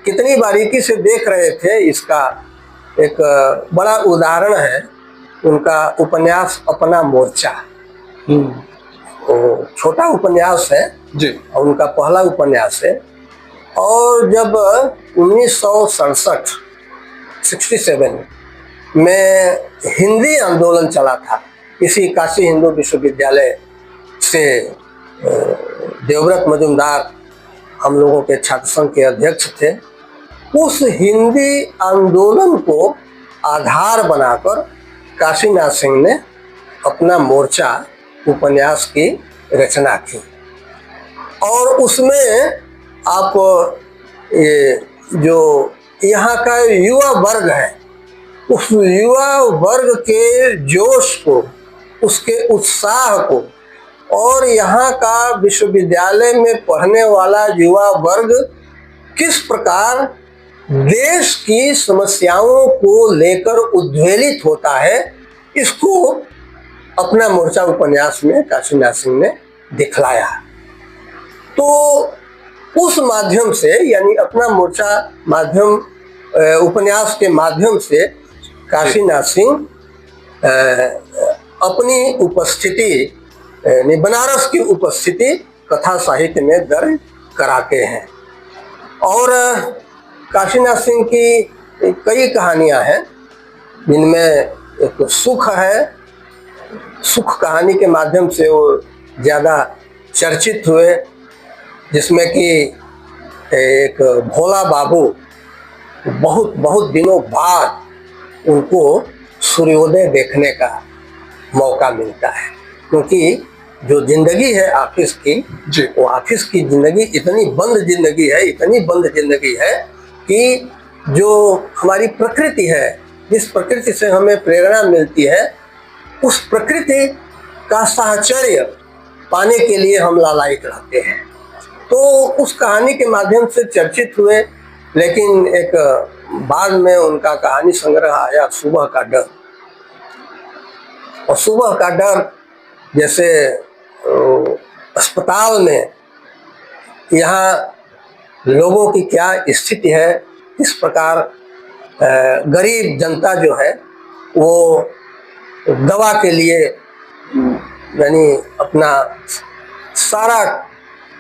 कितनी बारीकी से देख रहे थे इसका एक बड़ा उदाहरण है उनका उपन्यास अपना मोर्चा। तो छोटा उपन्यास है जी, और उनका पहला उपन्यास है। और जब 1967 में हिंदी आंदोलन चला था, इसी काशी हिंदू विश्वविद्यालय से देवव्रत मजुमदार हम लोगों के छात्र संघ के अध्यक्ष थे। उस हिंदी आंदोलन को आधार बनाकर काशीनाथ सिंह ने अपना मोर्चा उपन्यास की रचना की। और उसमें आप ये जो यहाँ का युवा वर्ग है, उस युवा वर्ग के जोश को, उसके उत्साह को, और यहाँ का विश्वविद्यालय में पढ़ने वाला युवा वर्ग किस प्रकार देश की समस्याओं को लेकर उद्वेलित होता है, इसको अपना मोर्चा उपन्यास में काशीनाथ सिंह ने दिखलाया। तो उस माध्यम से, यानी अपना मोर्चा माध्यम उपन्यास के माध्यम से काशीनाथ सिंह अपनी उपस्थिति, बनारस की उपस्थिति कथा साहित्य में दर्ज कराते हैं। और काशीनाथ सिंह की कई कहानियां हैं जिनमें एक सुख है। सुख कहानी के माध्यम से वो ज़्यादा चर्चित हुए, जिसमें कि एक भोला बाबू बहुत बहुत दिनों बाद उनको सूर्योदय देखने का मौका मिलता है, क्योंकि जो जिंदगी है ऑफिस की, वो ऑफिस की जिंदगी इतनी बंद जिंदगी है, इतनी बंद जिंदगी है कि जो हमारी प्रकृति है, जिस प्रकृति से हमें प्रेरणा मिलती है, उस प्रकृति का साहचर्य पाने के लिए हम लालायित रहते हैं। तो उस कहानी के माध्यम से चर्चित हुए, लेकिन एक बाद में उनका कहानी संग्रह आया सुबह का डर। और सुबह का डर जैसे अस्पताल में यहाँ लोगों की क्या स्थिति है, किस प्रकार गरीब जनता जो है वो दवा के लिए यानी अपना सारा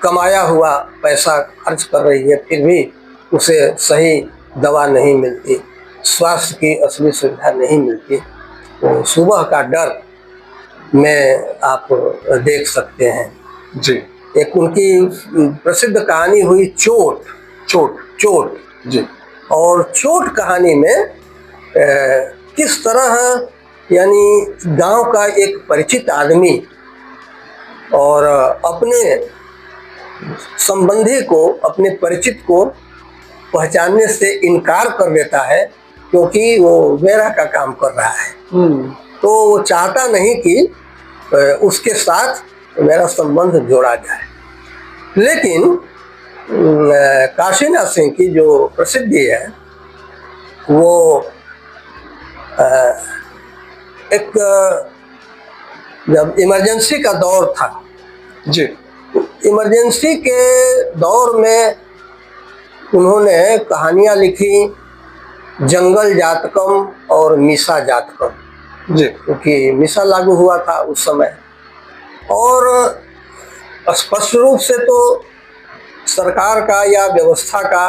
कमाया हुआ पैसा खर्च कर रही है, फिर भी उसे सही दवा नहीं मिलती, स्वास्थ्य की असली सुविधा नहीं मिलती। तो सुबह का डर में आप देख सकते हैं। जी एक उनकी प्रसिद्ध कहानी हुई चोट चोट चोट जी और चोट कहानी में किस तरह यानी गांव का एक परिचित आदमी और अपने संबंधी को, अपने परिचित को पहचानने से इनकार कर देता है क्योंकि वो वेरा का काम कर रहा है। तो वो चाहता नहीं कि उसके साथ मेरा संबंध जोड़ा जाए। लेकिन काशीनाथ सिंह की जो प्रसिद्धि है वो एक जब इमरजेंसी का दौर था जी इमरजेंसी के दौर में उन्होंने कहानियाँ लिखी, जंगल जातकम और मीसा जातकम, जी क्योंकि मीसा लागू हुआ था उस समय। और स्पष्ट रूप से तो सरकार का या व्यवस्था का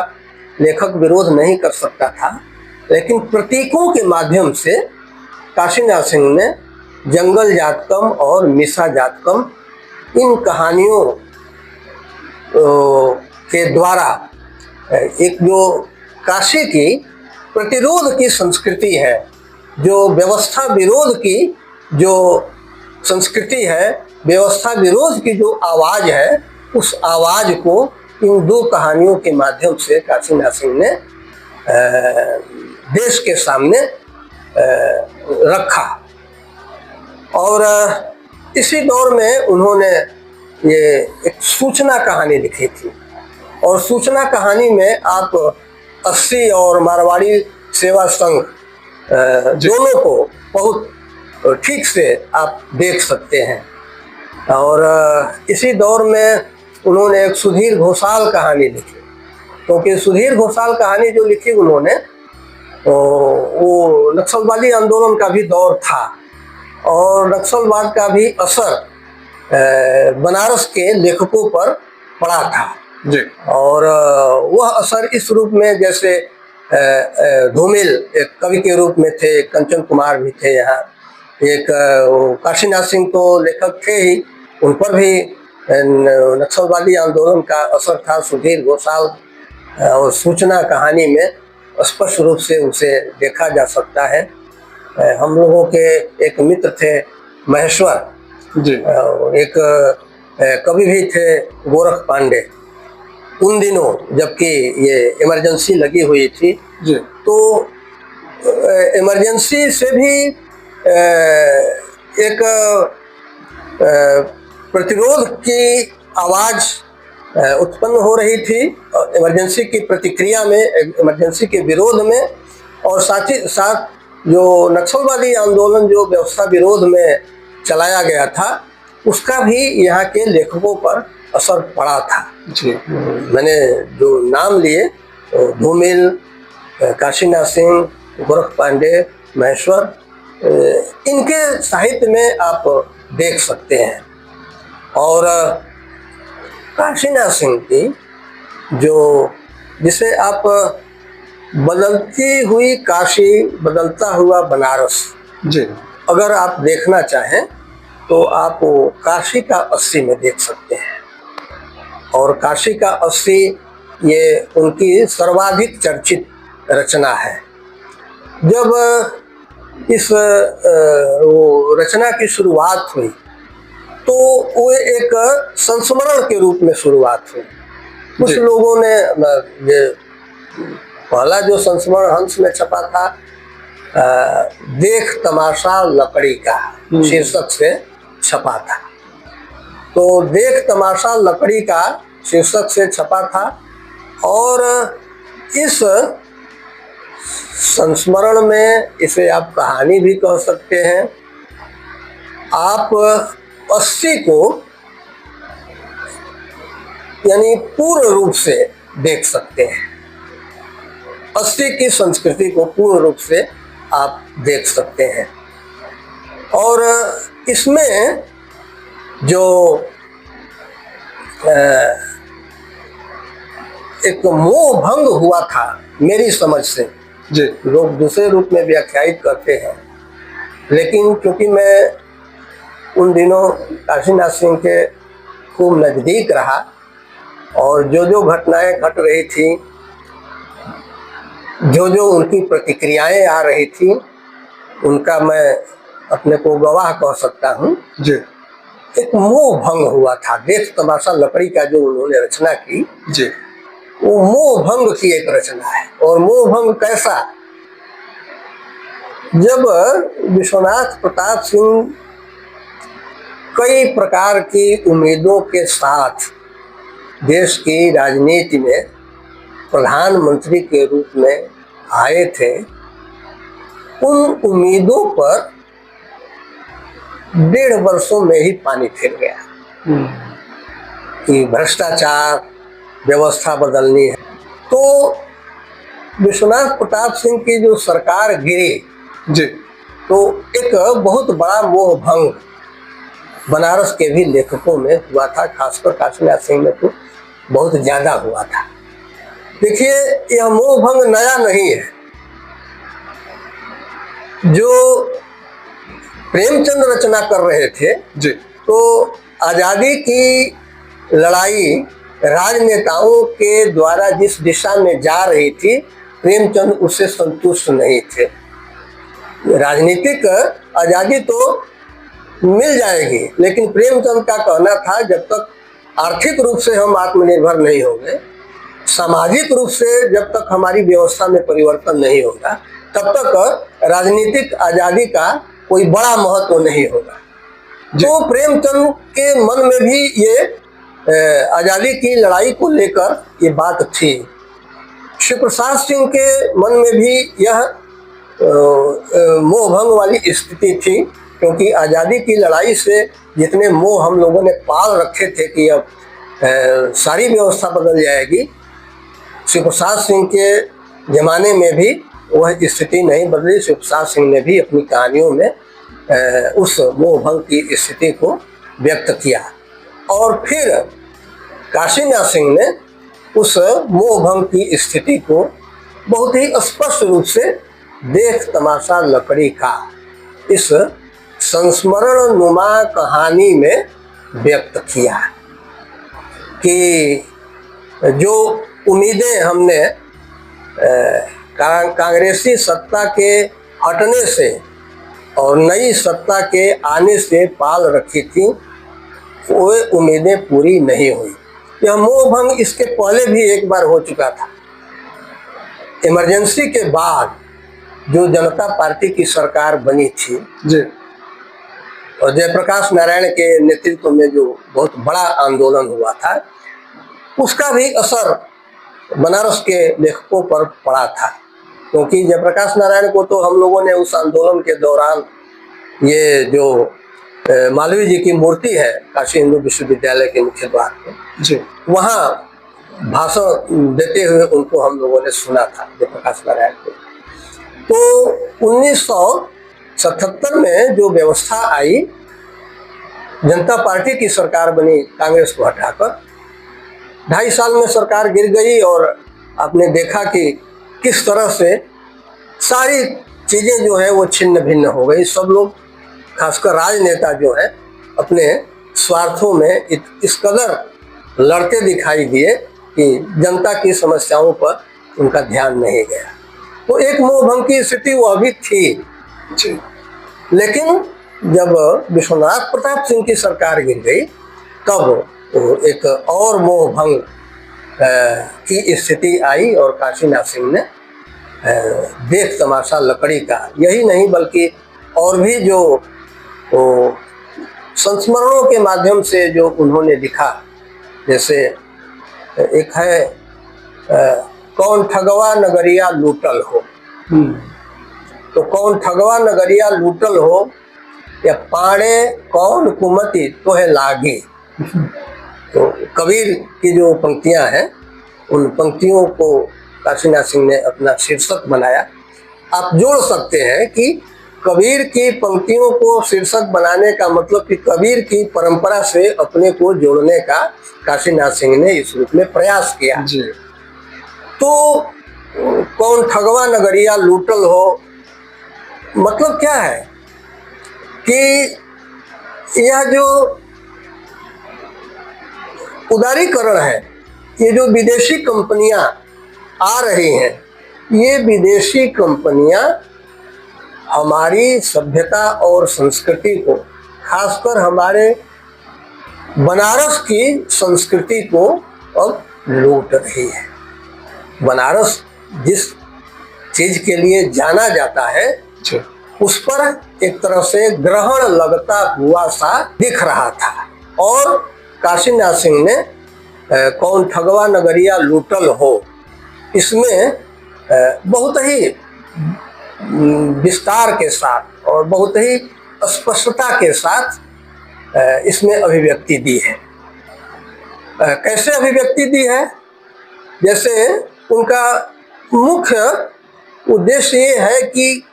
लेखक विरोध नहीं कर सकता था, लेकिन प्रतीकों के माध्यम से काशीनाथ सिंह ने जंगल जातकम और मीसा जातकम इन कहानियों के द्वारा एक जो काशी की प्रतिरोध की संस्कृति है, जो व्यवस्था विरोध की जो संस्कृति है, व्यवस्था विरोध की जो आवाज़ है, उस आवाज़ को इन दो कहानियों के माध्यम से काशीनाथ सिंह ने देश के सामने रखा। और इसी दौर में उन्होंने ये एक सूचना कहानी लिखी थी, और सूचना कहानी में आप 80 और मारवाड़ी सेवा संघ दोनों को बहुत ठीक से आप देख सकते हैं। और इसी दौर में उन्होंने एक सुधीर घोषाल कहानी लिखी, क्योंकि सुधीर घोषाल कहानी जो लिखी उन्होंने वो नक्सलवादी आंदोलन का भी दौर था, और नक्सलवाद का भी असर बनारस के लेखकों पर पड़ा था जी और वह असर इस रूप में, जैसे धूमिल एक कवि के रूप में थे, कंचन कुमार भी थे यहाँ, एक काशीनाथ सिंह तो लेखक थे ही, उन पर भी नक्सलवादी आंदोलन का असर था। सुधीर घोषाल और सूचना कहानी में स्पष्ट रूप से उसे देखा जा सकता है। हम लोगों के एक मित्र थे महेश्वर जी एक कवि भी थे गोरख पांडे। उन दिनों जबकि ये इमरजेंसी लगी हुई थी जी तो इमरजेंसी से भी एक प्रतिरोध की आवाज़ उत्पन्न हो रही थी इमरजेंसी की प्रतिक्रिया में, इमरजेंसी के विरोध में, और साथ ही साथ जो नक्सलवादी आंदोलन जो व्यवस्था विरोध में चलाया गया था उसका भी यहाँ के लेखकों पर असर पड़ा था। जी मैंने जो नाम लिए धूमिल, काशीनाथ सिंह, गोरख पांडे, महेश्वर, इनके साहित्य में आप देख सकते हैं। और काशीनाथ सिंह की जो जिसे आप बदलती हुई काशी, बदलता हुआ बनारस, जी अगर आप देखना चाहें तो आप काशी का 80 में देख सकते हैं। और काशी का 80 ये उनकी सर्वाधिक चर्चित रचना है। जब इस वो रचना की शुरुआत हुई तो वो एक संस्मरण के रूप में शुरुआत हुई। कुछ लोगों ने ये पहला जो संस्मरण हंस में छपा था देख तमाशा लकड़ी का शीर्षक से छपा था। तो देख तमाशा लकड़ी का शीर्षक से छपा था और इस संस्मरण में, इसे आप कहानी भी कह सकते हैं, आप 80 को यानी पूर्ण रूप से देख सकते हैं। 80 की संस्कृति को पूर्ण रूप से आप देख सकते हैं। और इसमें जो एक मोह भंग हुआ था मेरी समझ से, जी लोग दूसरे रूप में व्याख्यायित करते हैं, लेकिन क्योंकि मैं उन दिनों काशीनाथ सिंह के खूब नज़दीक रहा और जो जो घटनाएं घट रही थी, जो जो उनकी प्रतिक्रियाएं आ रही थी, उनका मैं अपने को गवाह कह सकता हूँ। जी एक मोह भंग हुआ था। देख तमाशा लकड़ी का जो उन्होंने रचना की, जी वो मोह भंग की एक रचना है। और मोह भंग कैसा? जब विश्वनाथ प्रताप सिंह कई प्रकार की उम्मीदों के साथ देश की राजनीति में प्रधानमंत्री के रूप में आए थे, उन उम्मीदों पर 1.5 वर्षों में ही पानी फिर गया कि भ्रष्टाचार, व्यवस्था बदलनी है। तो विश्वनाथ प्रताप सिंह की जो सरकार गिरी, जी तो एक बहुत बड़ा मोह भंग बनारस के भी लेखकों में हुआ था, खासकर काशीनाथ सिंह में तो बहुत ज्यादा हुआ था। देखिए, यह मोह भंग नया नहीं है। जो प्रेमचंद रचना कर रहे थे, जी तो आज़ादी की लड़ाई राजनेताओं के द्वारा जिस दिशा में जा रही थी, प्रेमचंद उससे संतुष्ट नहीं थे। राजनीतिक आज़ादी तो मिल जाएगी, लेकिन प्रेमचंद का कहना था जब तक आर्थिक रूप से हम आत्मनिर्भर नहीं होंगे, सामाजिक रूप से जब तक हमारी व्यवस्था में परिवर्तन नहीं होगा, तब तक राजनीतिक आज़ादी का कोई बड़ा महत्व नहीं होगा। तो प्रेमचंद के मन में भी ये आज़ादी की लड़ाई को लेकर ये बात थी। शिव प्रसाद सिंह के मन में भी यह मोह भंग वाली स्थिति थी, क्योंकि आज़ादी की लड़ाई से जितने मोह हम लोगों ने पाल रखे थे कि अब सारी व्यवस्था बदल जाएगी, शिव प्रसाद सिंह के ज़माने में भी वह स्थिति नहीं बदली। शिव प्रसाद सिंह ने भी अपनी कहानियों में उस मोह भंग की स्थिति को व्यक्त किया। और फिर काशीनाथ सिंह ने उस मोह भंग की स्थिति को बहुत ही स्पष्ट रूप से देख तमाशा लकड़ी का इस संस्मरण नुमा कहानी में व्यक्त किया कि जो उम्मीदें हमने कांग्रेसी सत्ता के हटने से और नई सत्ता के आने से पाल रखी थी, वो उम्मीदें पूरी नहीं हुई। यह मोह भंग इसके पहले भी एक बार हो चुका था। इमरजेंसी के बाद जो जनता पार्टी की सरकार बनी थी, जी और जयप्रकाश नारायण के नेतृत्व में जो बहुत बड़ा आंदोलन हुआ था, उसका भी असर बनारस के लेखकों पर पड़ा था। क्योंकि जयप्रकाश नारायण को तो हम लोगों ने उस आंदोलन के दौरान ये जो मालवीय जी की मूर्ति है काशी हिंदू विश्वविद्यालय के मुख्य द्वार पे, जी वहाँ भाषण देते हुए उनको हम लोगों ने सुना था, जयप्रकाश नारायण को। तो 1977 में जो व्यवस्था आई, जनता पार्टी की सरकार बनी कांग्रेस को हटाकर, 2.5 साल में सरकार गिर गई और आपने देखा कि किस तरह से सारी चीज़ें जो है वो छिन्न भिन्न हो गई। सब लोग, खासकर राजनेता जो है, अपने स्वार्थों में इस कदर लड़ते दिखाई दिए कि जनता की समस्याओं पर उनका ध्यान नहीं गया। तो एक मोह भंग की स्थिति वह भी थी। जी लेकिन जब विश्वनाथ प्रताप सिंह की सरकार गिर गई, तब एक और मोह भंग की स्थिति आई और काशीनाथ सिंह ने देख तमाशा लकड़ी का यही नहीं बल्कि और भी जो संस्मरणों के माध्यम से जो उन्होंने लिखा, जैसे एक है कौन ठगवा नगरिया लूटल हो, तो कौन ठगवा नगरिया लूटल हो, या पाड़े कौन कुमति तो है लागी। तो कबीर की जो पंक्तियां हैं उन पंक्तियों को काशीनाथ सिंह ने अपना शीर्षक बनाया। आप जोड़ सकते हैं कि कबीर की पंक्तियों को शीर्षक बनाने का मतलब कि कबीर की परंपरा से अपने को जोड़ने का काशीनाथ सिंह ने इस रूप में प्रयास किया जी। तो कौन ठगवा नगरिया लूटल हो, मतलब क्या है कि यह जो उदारीकरण है, ये जो विदेशी कंपनियां आ रही हैं, ये विदेशी कंपनियां हमारी सभ्यता और संस्कृति को, खासकर हमारे बनारस की संस्कृति को अब लूट रही है। बनारस जिस चीज के लिए जाना जाता है उस पर एक तरह से ग्रहण लगता हुआ सा दिख रहा था और काशीनाथ सिंह ने कौन ठगवा नगरिया लूटल हो, इसमें बहुत ही विस्तार के साथ और बहुत ही स्पष्टता के साथ इसमें अभिव्यक्ति दी है। कैसे अभिव्यक्ति दी है? जैसे उनका मुख्य उद्देश्य ये है कि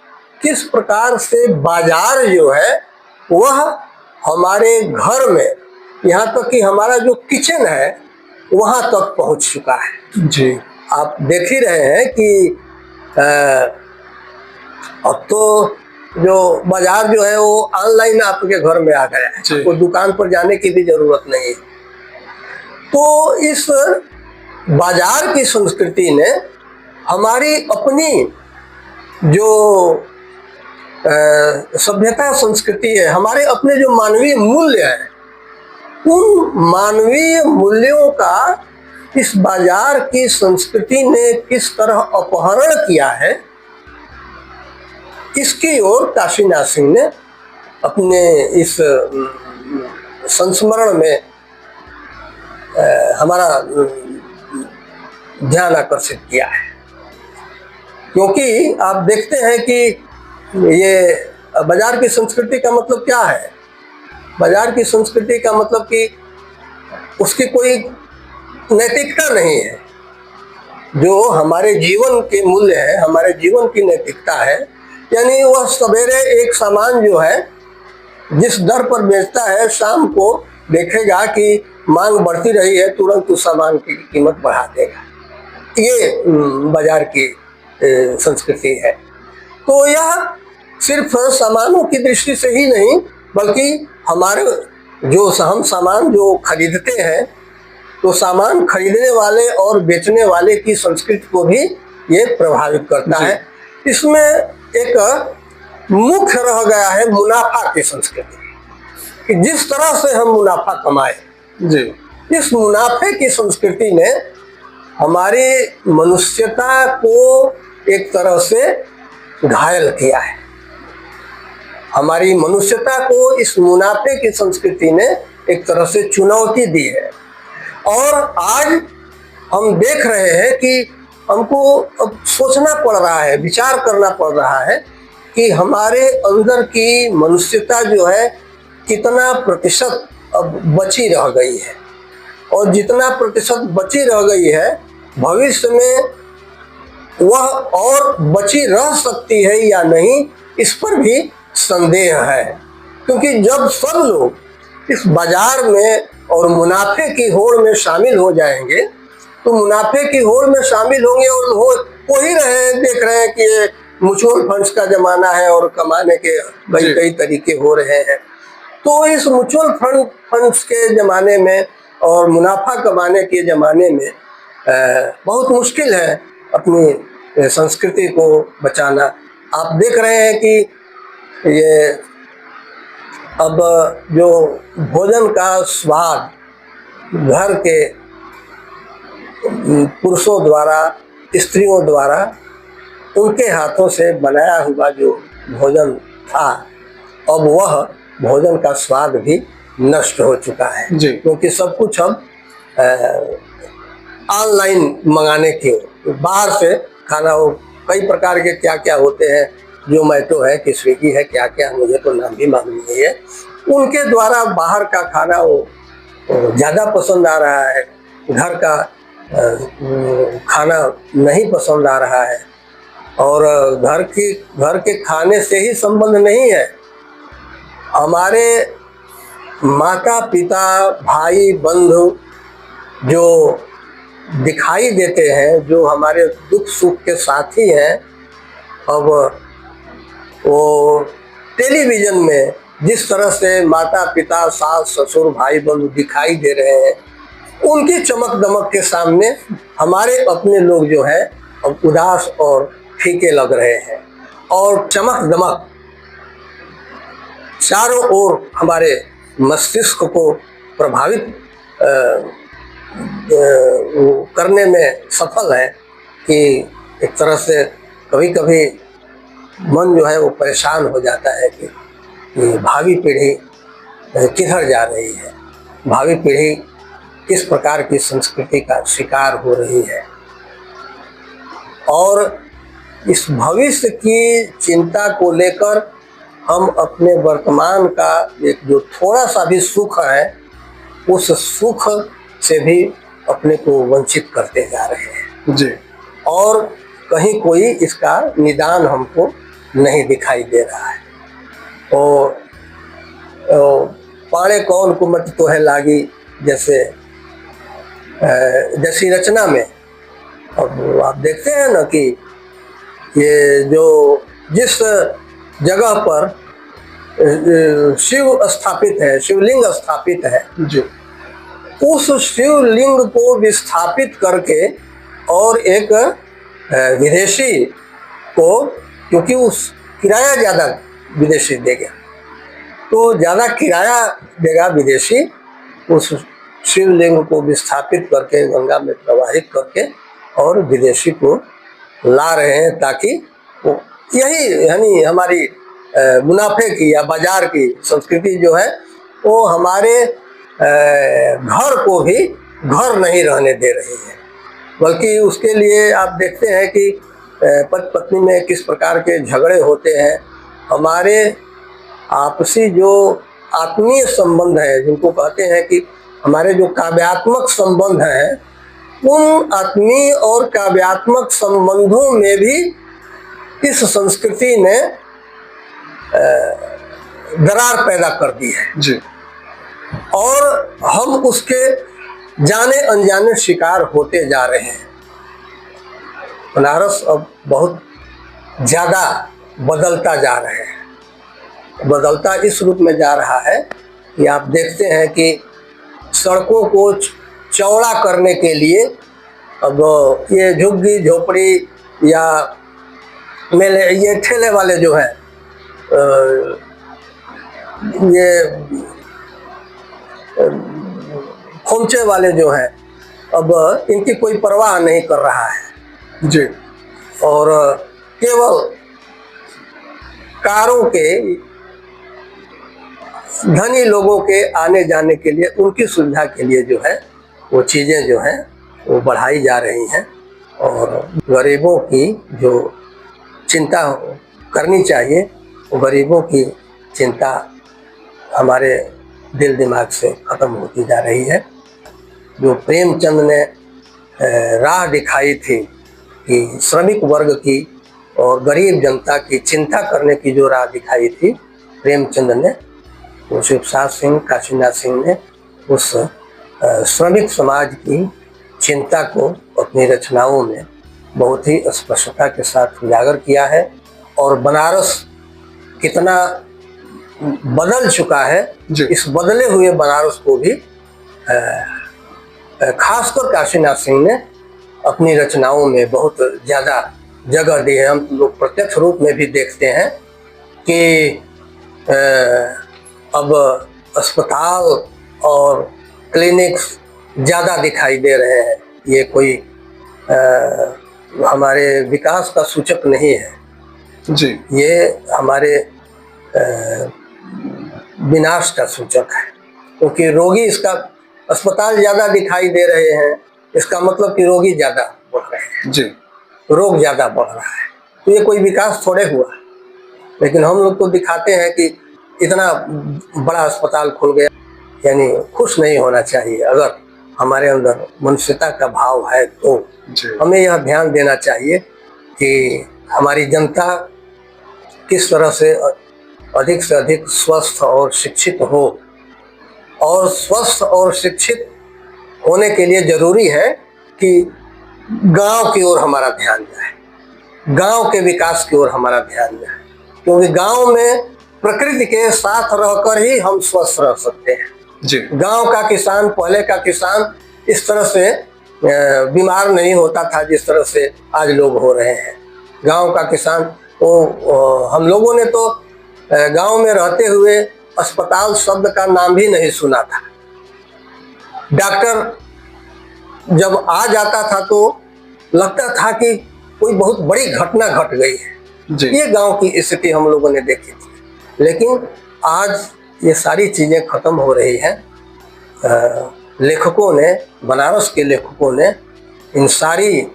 किस प्रकार से बाजार जो है वह हमारे घर में, यहाँ तक कि हमारा जो किचन है वहाँ तक पहुँच चुका है। जी। आप देख ही रहे हैं कि अब तो जो बाजार जो है वो ऑनलाइन आपके घर में आ गया है, आपको दुकान पर जाने की भी जरूरत नहीं है। तो इस बाजार की संस्कृति ने हमारी अपनी जो सभ्यता संस्कृति है, हमारे अपने जो मानवीय मूल्य हैं, उन मानवीय मूल्यों का इस बाजार की संस्कृति ने किस तरह अपहरण किया है, इसकी ओर काशीनाथ सिंह ने अपने इस संस्मरण में हमारा ध्यान आकर्षित किया है। क्योंकि आप देखते हैं कि ये बाजार की संस्कृति का मतलब क्या है? बाजार की संस्कृति का मतलब कि उसकी कोई नैतिकता नहीं है। जो हमारे जीवन के मूल्य है, हमारे जीवन की नैतिकता है, यानी वह सवेरे एक सामान जो है जिस दर पर बेचता है, शाम को देखेगा कि मांग बढ़ती रही है, तुरंत उस सामान की कीमत बढ़ा देगा। ये बाजार की संस्कृति है। तो यह सिर्फ सामानों की दृष्टि से ही नहीं, बल्कि हमारे जो हम सामान जो खरीदते हैं, तो सामान खरीदने वाले और बेचने वाले की संस्कृति को भी ये प्रभावित करता है। इसमें एक मुख्य रह गया है मुनाफा की संस्कृति, कि जिस तरह से हम मुनाफा कमाए, इस मुनाफे की संस्कृति ने हमारी मनुष्यता को एक तरह से घायल किया है। हमारी मनुष्यता को इस मुनाफे की संस्कृति ने एक तरह से चुनौती दी है। और आज हम देख रहे हैं कि हमको अब सोचना पड़ रहा है, विचार करना पड़ रहा है कि हमारे अंदर की मनुष्यता जो है कितना प्रतिशत अब बची रह गई है, और जितना प्रतिशत बची रह गई है भविष्य में वह और बची रह सकती है या नहीं, इस पर भी संदेह है। क्योंकि जब सब लोग इस बाजार में और मुनाफे की होड़ में शामिल हो जाएंगे, तो मुनाफे की होड़ में शामिल होंगे और हो ही रहे हैं, देख रहे हैं कि ये म्यूचुअल फंड्स का जमाना है और कमाने के कई तरीके हो रहे हैं। तो इस म्यूचुअल फंड्स के जमाने में और मुनाफा कमाने के जमाने में बहुत मुश्किल है अपनी संस्कृति को बचाना। आप देख रहे हैं कि ये अब जो भोजन का स्वाद घर के पुरुषों द्वारा, स्त्रियों द्वारा उनके हाथों से बनाया हुआ जो भोजन था, अब वह भोजन का स्वाद भी नष्ट हो चुका है। क्योंकि सब कुछ अब ऑनलाइन मंगाने के, बाहर से खाना, हो कई प्रकार के क्या क्या होते हैं, जोमैटो है कि स्विगी है, क्या क्या मुझे तो नाम भी मालूम नहीं है, उनके द्वारा बाहर का खाना वो ज़्यादा पसंद आ रहा है। घर का खाना नहीं पसंद आ रहा है, और घर के खाने से ही संबंध नहीं है। हमारे माता पिता भाई बंधु जो दिखाई देते हैं, जो हमारे दुख सुख के साथी हैं, अब वो टेलीविजन में जिस तरह से माता पिता सास ससुर भाई बंधु दिखाई दे रहे हैं, उनकी चमक दमक के सामने हमारे अपने लोग जो है अब उदास और फीके लग रहे हैं, और चमक दमक चारों ओर हमारे मस्तिष्क को प्रभावित करने में सफल है कि एक तरह से कभी कभी मन जो है वो परेशान हो जाता है कि भावी पीढ़ी किधर जा रही है, भावी पीढ़ी किस प्रकार की संस्कृति का शिकार हो रही है। और इस भविष्य की चिंता को लेकर हम अपने वर्तमान का एक जो थोड़ा सा भी सुख है, उस सुख से भी अपने को वंचित करते जा रहे हैं जी। और कहीं कोई इसका निदान हमको नहीं दिखाई दे रहा है। और पाड़े कौन कुमत तो है लागी जैसे जैसी रचना में अब आप देखते हैं ना कि ये जो जिस जगह पर शिव स्थापित है, शिवलिंग स्थापित है जी, उस शिवलिंग को विस्थापित करके और एक विदेशी को, क्योंकि उस किराया ज़्यादा विदेशी देगा, तो ज़्यादा किराया देगा विदेशी, उस शिवलिंग को विस्थापित करके गंगा में प्रवाहित करके और विदेशी को ला रहे हैं, ताकि वो यही यानी हमारी मुनाफे की या बाजार की संस्कृति जो है वो हमारे घर को भी घर नहीं रहने दे रही है, बल्कि उसके लिए आप देखते हैं कि पति पत्नी में किस प्रकार के झगड़े होते हैं। हमारे आपसी जो आत्मीय संबंध है, जिनको कहते हैं कि हमारे जो काव्यात्मक संबंध हैं, उन आत्मीय और काव्यात्मक संबंधों में भी इस संस्कृति ने दरार पैदा कर दी है जी, और हम उसके जाने अनजाने शिकार होते जा रहे हैं। बनारस अब बहुत ज़्यादा बदलता जा रहा है। बदलता इस रूप में जा रहा है कि आप देखते हैं कि सड़कों को चौड़ा करने के लिए अब ये झुग्गी झोपड़ी या मेले ये ठेले वाले जो हैं, ये खोमचे वाले जो हैं, अब इनकी कोई परवाह नहीं कर रहा है जी, और केवल कारों के धनी लोगों के आने जाने के लिए, उनकी सुविधा के लिए जो है वो चीज़ें जो हैं वो बढ़ाई जा रही हैं, और गरीबों की जो चिंता करनी चाहिए वो गरीबों की चिंता हमारे दिल दिमाग से ख़त्म होती जा रही है। जो प्रेमचंद ने राह दिखाई थी कि श्रमिक वर्ग की और गरीब जनता की चिंता करने की जो राह दिखाई थी, प्रेमचंद ने, वो शिवसार सिंह काशीनाथ सिंह ने उस श्रमिक समाज की चिंता को अपनी रचनाओं में बहुत ही स्पष्टता के साथ उजागर किया है। और बनारस कितना बदल चुका है, इस बदले हुए बनारस को भी खासकर काशीनाथ सिंह ने अपनी रचनाओं में बहुत ज़्यादा जगह दी है। हम लोग प्रत्यक्ष रूप में भी देखते हैं कि अब अस्पताल और क्लिनिक्स ज़्यादा दिखाई दे रहे हैं। ये कोई हमारे विकास का सूचक नहीं है जी, ये हमारे विनाश का सूचक है, क्योंकि रोगी, इसका अस्पताल ज़्यादा दिखाई दे रहे हैं, इसका मतलब कि रोगी ज़्यादा बढ़ रहे हैं जी, रोग ज़्यादा बढ़ रहा है, तो ये कोई विकास थोड़े हुआ। लेकिन हम लोग को दिखाते हैं कि इतना बड़ा अस्पताल खुल गया, यानी खुश नहीं होना चाहिए। अगर हमारे अंदर मनुष्यता का भाव है तो जी हमें यह ध्यान देना चाहिए कि हमारी जनता किस तरह से अधिक स्वस्थ और शिक्षित हो। और स्वस्थ और शिक्षित होने के लिए जरूरी है कि गांव की ओर हमारा ध्यान जाए, गांव के विकास की ओर हमारा ध्यान जाए, क्योंकि गांव में प्रकृति के साथ रहकर ही हम स्वस्थ रह सकते हैं। जी गांव का किसान, पहले का किसान इस तरह से बीमार नहीं होता था जिस तरह से आज लोग हो रहे हैं। गांव का किसान हम लोगों ने तो गांव में रहते हुए अस्पताल शब्द का नाम भी नहीं सुना था। डॉक्टर जब आ जाता था तो लगता था कि कोई बहुत बड़ी घटना घट गई है। जी ये गांव की स्थिति हम लोगों ने देखी थी, लेकिन आज ये सारी चीजें खत्म हो रही हैं। लेखकों ने, बनारस के लेखकों ने इन सारी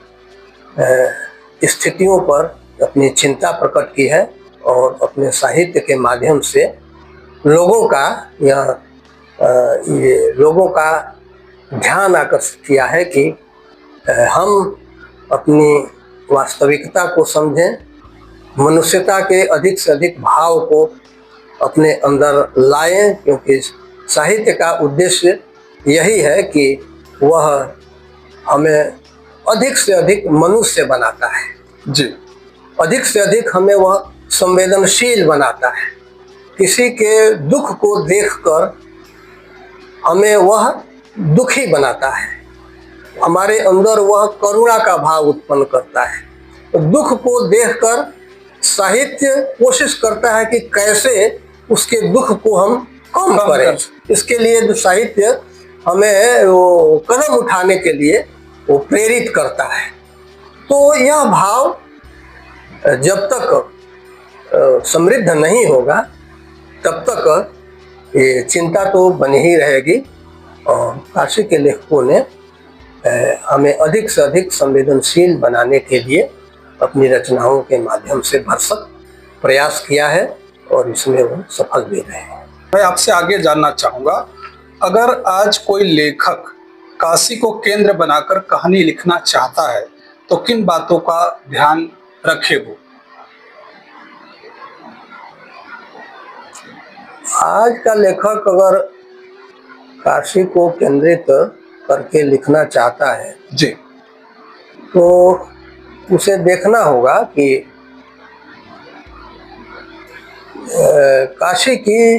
स्थितियों पर अपनी चिंता प्रकट की है और अपने साहित्य के माध्यम से लोगों का लोगों का ध्यान आकर्षित किया है कि हम अपनी वास्तविकता को समझें, मनुष्यता के अधिक से अधिक भाव को अपने अंदर लाएं, क्योंकि साहित्य का उद्देश्य यही है कि वह हमें अधिक से अधिक मनुष्य बनाता है। जी अधिक से अधिक हमें वह संवेदनशील बनाता है। किसी के दुख को देखकर हमें वह दुखी बनाता है, हमारे अंदर वह करुणा का भाव उत्पन्न करता है। तो दुख को देखकर साहित्य कोशिश करता है कि कैसे उसके दुख को हम कम करें। इसके लिए साहित्य हमें वो कदम उठाने के लिए वो प्रेरित करता है। तो यह भाव जब तक समृद्ध नहीं होगा तब तक ये चिंता तो बनी ही रहेगी। और काशी के लेखकों ने हमें अधिक से अधिक संवेदनशील बनाने के लिए अपनी रचनाओं के माध्यम से भरसक प्रयास किया है और इसमें वो सफल भी रहे हैं। मैं आपसे आगे जानना चाहूँगा, अगर आज कोई लेखक काशी को केंद्र बनाकर कहानी लिखना चाहता है तो किन बातों का ध्यान रखे वो? आज का लेखक अगर काशी को केंद्रित करके लिखना चाहता है जी तो उसे देखना होगा कि काशी की,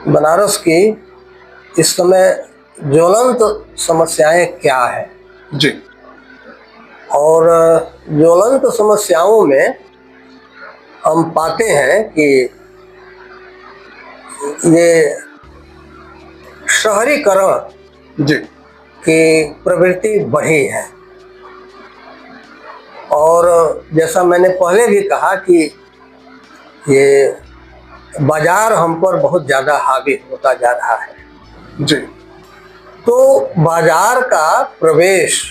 बनारस की इस समय ज्वलंत समस्याएं क्या है। जी और ज्वलंत समस्याओं में हम पाते हैं कि ये शहरीकरण जी की प्रवृत्ति बढ़ी है। और जैसा मैंने पहले भी कहा कि ये बाजार हम पर बहुत ज़्यादा हावी होता जा रहा है। जी तो बाजार का प्रवेश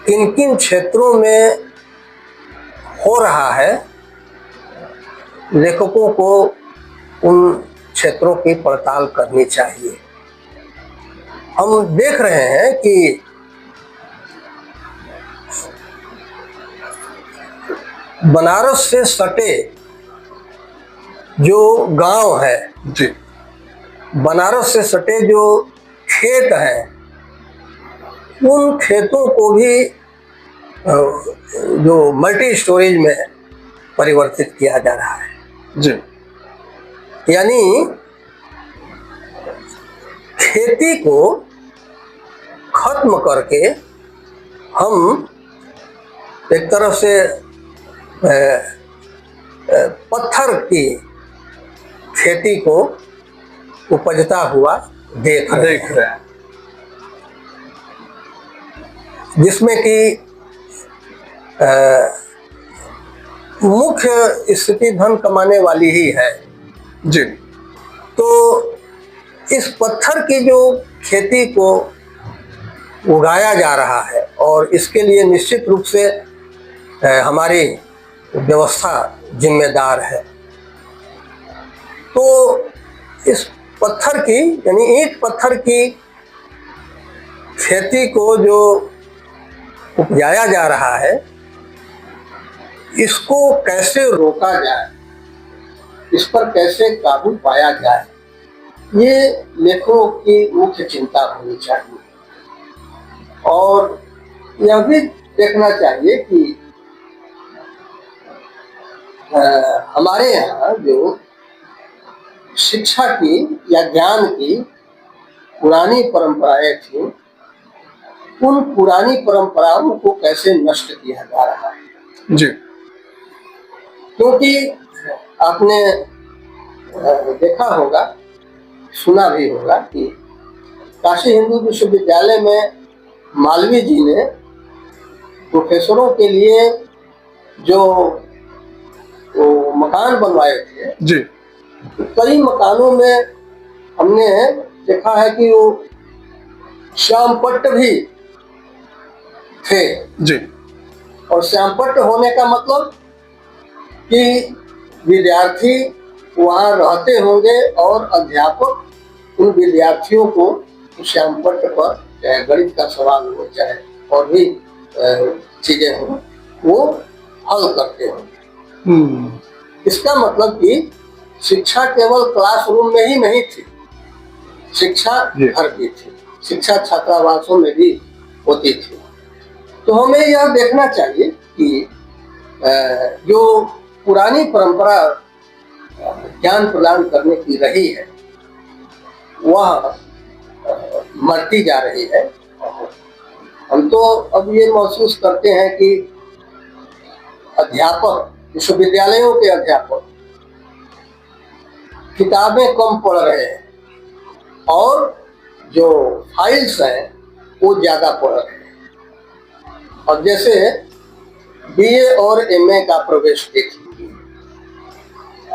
किन किन क्षेत्रों में हो रहा है, लेखकों को उन क्षेत्रों की पड़ताल करनी चाहिए। हम देख रहे हैं कि बनारस से सटे जो गांव है, जी बनारस से सटे जो खेत हैं, उन खेतों को भी जो मल्टी स्टोरेज में परिवर्तित किया जा रहा है। जी यानी खेती को खत्म करके हम एक तरह से पत्थर की खेती को उपजता हुआ देख रहे हैं, जिसमें कि मुख्य स्थिति धन कमाने वाली ही है। जी तो इस पत्थर की जो खेती को उगाया जा रहा है और इसके लिए निश्चित रूप से हमारी व्यवस्था जिम्मेदार है। तो इस पत्थर की, यानी ईंट पत्थर की खेती को जो उपजाया जा रहा है इसको कैसे रोका जाए, इस पर कैसे काबू पाया जाए, ये लेखकों की मुख्य चिंता होनी चाहिए। और यह भी देखना चाहिए कि हमारे यहाँ जो शिक्षा की या ज्ञान की पुरानी परंपराएं थी, उन पुरानी परंपराओं को कैसे नष्ट किया जा रहा है। जी। क्योंकि आपने देखा होगा, सुना भी होगा कि काशी हिंदू विश्वविद्यालय में मालवीय जी ने प्रोफेसरों के लिए जो मकान बनवाए थे, जी। कई मकानों में हमने देखा है कि वो श्यामपट्ट भी थे। जी। और श्यामपट्ट होने का मतलब कि विद्यार्थी वहाँ रहते होंगे और अध्यापक उन विद्यार्थियों को श्यामपट्ट पर, चाहे गणित का सवाल हो चाहे और भी चीजें हो, वो हल करते होंगे। इसका मतलब कि शिक्षा केवल क्लासरूम में ही नहीं थी, शिक्षा घर की थी, शिक्षा छात्रावासों में भी होती थी। तो हमें यह देखना चाहिए कि जो पुरानी परंपरा ज्ञान प्रदान करने की रही है वह मरती जा रही है। हम तो अब ये महसूस करते हैं कि अध्यापक, विश्वविद्यालयों के अध्यापक किताबें कम पढ़ रहे हैं और जो फाइल्स हैं वो ज्यादा पढ़ रहे हैं। अब जैसे बीए और एमए का प्रवेश देख लीजिए,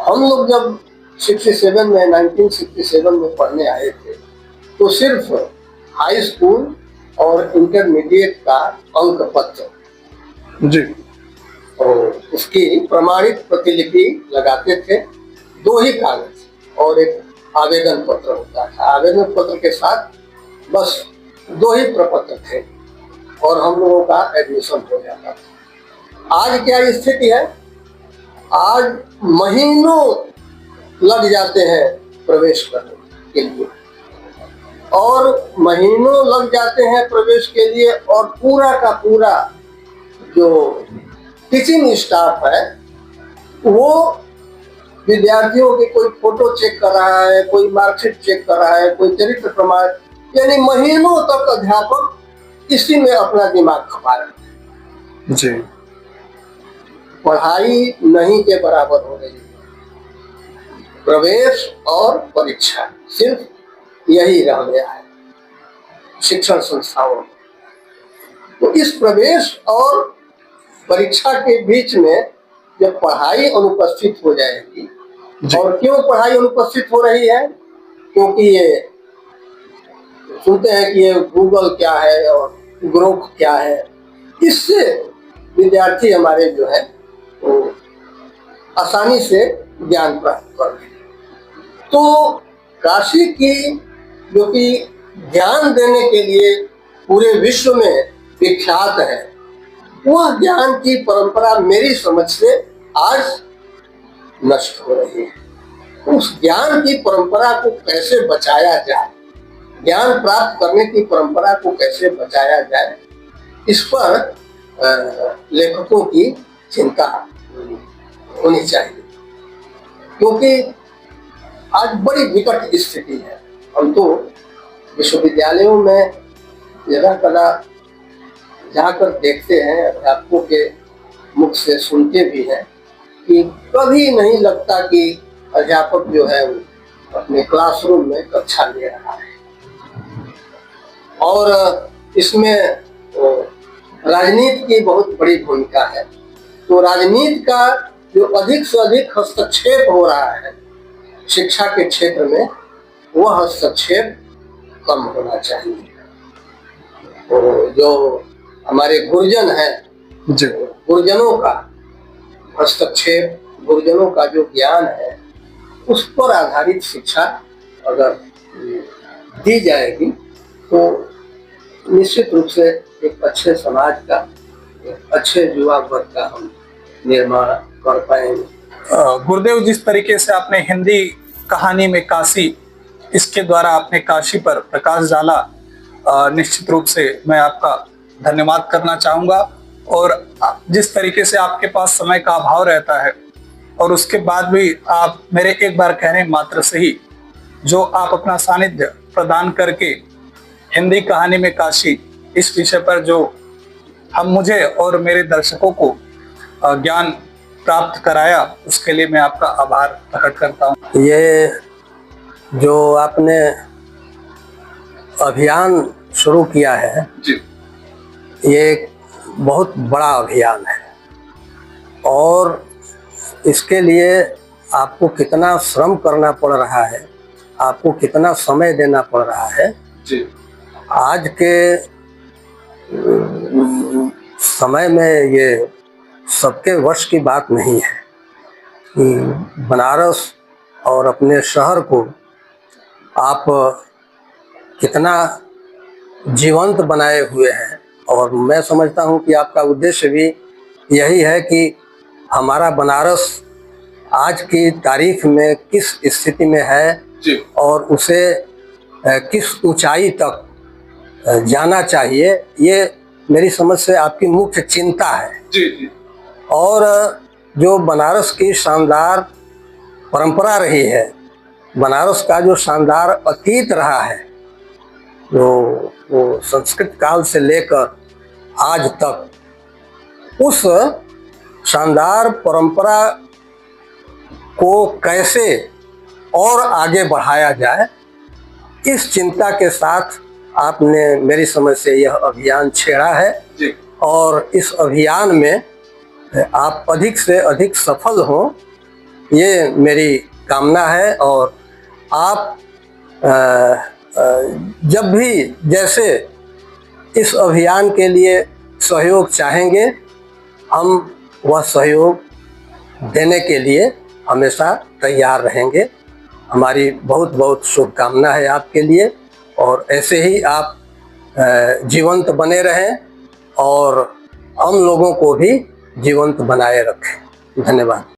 हम लोग जब 1967 में पढ़ने आए थे तो सिर्फ हाई स्कूल और इंटरमीडिएट का अंक पत्र जी और उसकी प्रमाणित प्रतिलिपि लगाते थे। 2 ही कागज और एक आवेदन पत्र होता था। आवेदन पत्र के साथ बस 2 ही प्रपत्र थे और हम लोगों का एडमिशन हो जाता था। आज क्या स्थिति है? आज महीनों लग जाते हैं प्रवेश करने के लिए, और महीनों लग जाते हैं प्रवेश के लिए, और पूरा का पूरा जो टीचिंग स्टाफ है वो विद्यार्थियों की कोई फोटो चेक कर रहा है, कोई मार्कशीट चेक कर रहा है, कोई चरित्र प्रमाण, यानी महीनों तक अध्यापक इसी में अपना दिमाग खपा रहे हैं। जी। पढ़ाई नहीं के बराबर हो रही है। प्रवेश और परीक्षा सिर्फ यही रह गया है शिक्षण संस्थाओं में। तो इस प्रवेश और परीक्षा के बीच में जब पढ़ाई अनुपस्थित हो जाएगी, और क्यों पढ़ाई अनुपस्थित हो रही है? क्योंकि ये सुनते हैं कि ये गूगल क्या है और ग्रोक क्या है, इससे विद्यार्थी हमारे जो है वो आसानी से ज्ञान प्राप्त कर रहे हैं। तो काशी की जो कि ज्ञान देने के लिए पूरे विश्व में विख्यात है, वह ज्ञान की परंपरा मेरी समझ से आज नष्ट हो रही है। उस ज्ञान की परंपरा को कैसे बचाया जाए, ज्ञान प्राप्त करने की परंपरा को कैसे बचाया जाए, इस पर लेखकों की चिंता होनी चाहिए। क्योंकि आज बड़ी विकट स्थिति है। हम तो विश्वविद्यालयों में जगह कदा जाकर देखते हैं, अध्यापकों के मुख से सुनते भी हैं कि कभी नहीं लगता कि अध्यापक जो है वो अपने क्लासरूम में कक्षा ले रहा है। और इसमें राजनीति की बहुत बड़ी भूमिका है। तो राजनीति का जो अधिक से अधिक हस्तक्षेप हो रहा है शिक्षा के क्षेत्र में, वह हस्तक्षेप कम होना चाहिए। तो जो हमारे गुरुजन हैं, गुरुजनों का हस्तक्षेप, गुरुजनों का जो ज्ञान है, उस पर आधारित शिक्षा अगर दी जाएगी तो निश्चित रूप से एक अच्छे समाज का, एक अच्छे युवा वर्ग का हम निर्माण कर पाएंगे। गुरुदेव, जिस तरीके से आपने हिंदी कहानी में काशी, इसके द्वारा आपने काशी पर प्रकाश डाला, निश्चित रूप से मैं आपका धन्यवाद करना चाहूँगा। और जिस तरीके से आपके पास समय का अभाव रहता है और उसके बाद भी आप मेरे एक बार कहने मात्र से ही जो आप अपना सानिध्य प्रदान करके हिंदी कहानी में काशी इस विषय पर जो मुझे और मेरे दर्शकों को ज्ञान प्राप्त कराया, उसके लिए मैं आपका आभार प्रकट करता हूँ। ये जो आपने अभियान शुरू किया है जी, ये एक बहुत बड़ा अभियान है और इसके लिए आपको कितना श्रम करना पड़ रहा है, आपको कितना समय देना पड़ रहा है जी, आज के समय में ये सबके वश की बात नहीं है कि बनारस और अपने शहर को आप कितना जीवंत बनाए हुए हैं। और मैं समझता हूँ कि आपका उद्देश्य भी यही है कि हमारा बनारस आज की तारीख में किस स्थिति में है जी, और उसे किस ऊंचाई तक जाना चाहिए, ये मेरी समझ से आपकी मुख्य चिंता है। जी, जी। और जो बनारस की शानदार परंपरा रही है, बनारस का जो शानदार अतीत रहा है, जो वो संस्कृत काल से लेकर आज तक, उस शानदार परंपरा को कैसे और आगे बढ़ाया जाए, इस चिंता के साथ आपने मेरी समझ से यह अभियान छेड़ा है जी। और इस अभियान में आप अधिक से अधिक सफल हों, ये मेरी कामना है। और आप जब भी जैसे इस अभियान के लिए सहयोग चाहेंगे, हम वह सहयोग देने के लिए हमेशा तैयार रहेंगे। हमारी बहुत बहुत शुभकामना है आपके लिए और ऐसे ही आप जीवंत बने रहें और हम लोगों को भी जीवंत बनाए रखें। धन्यवाद।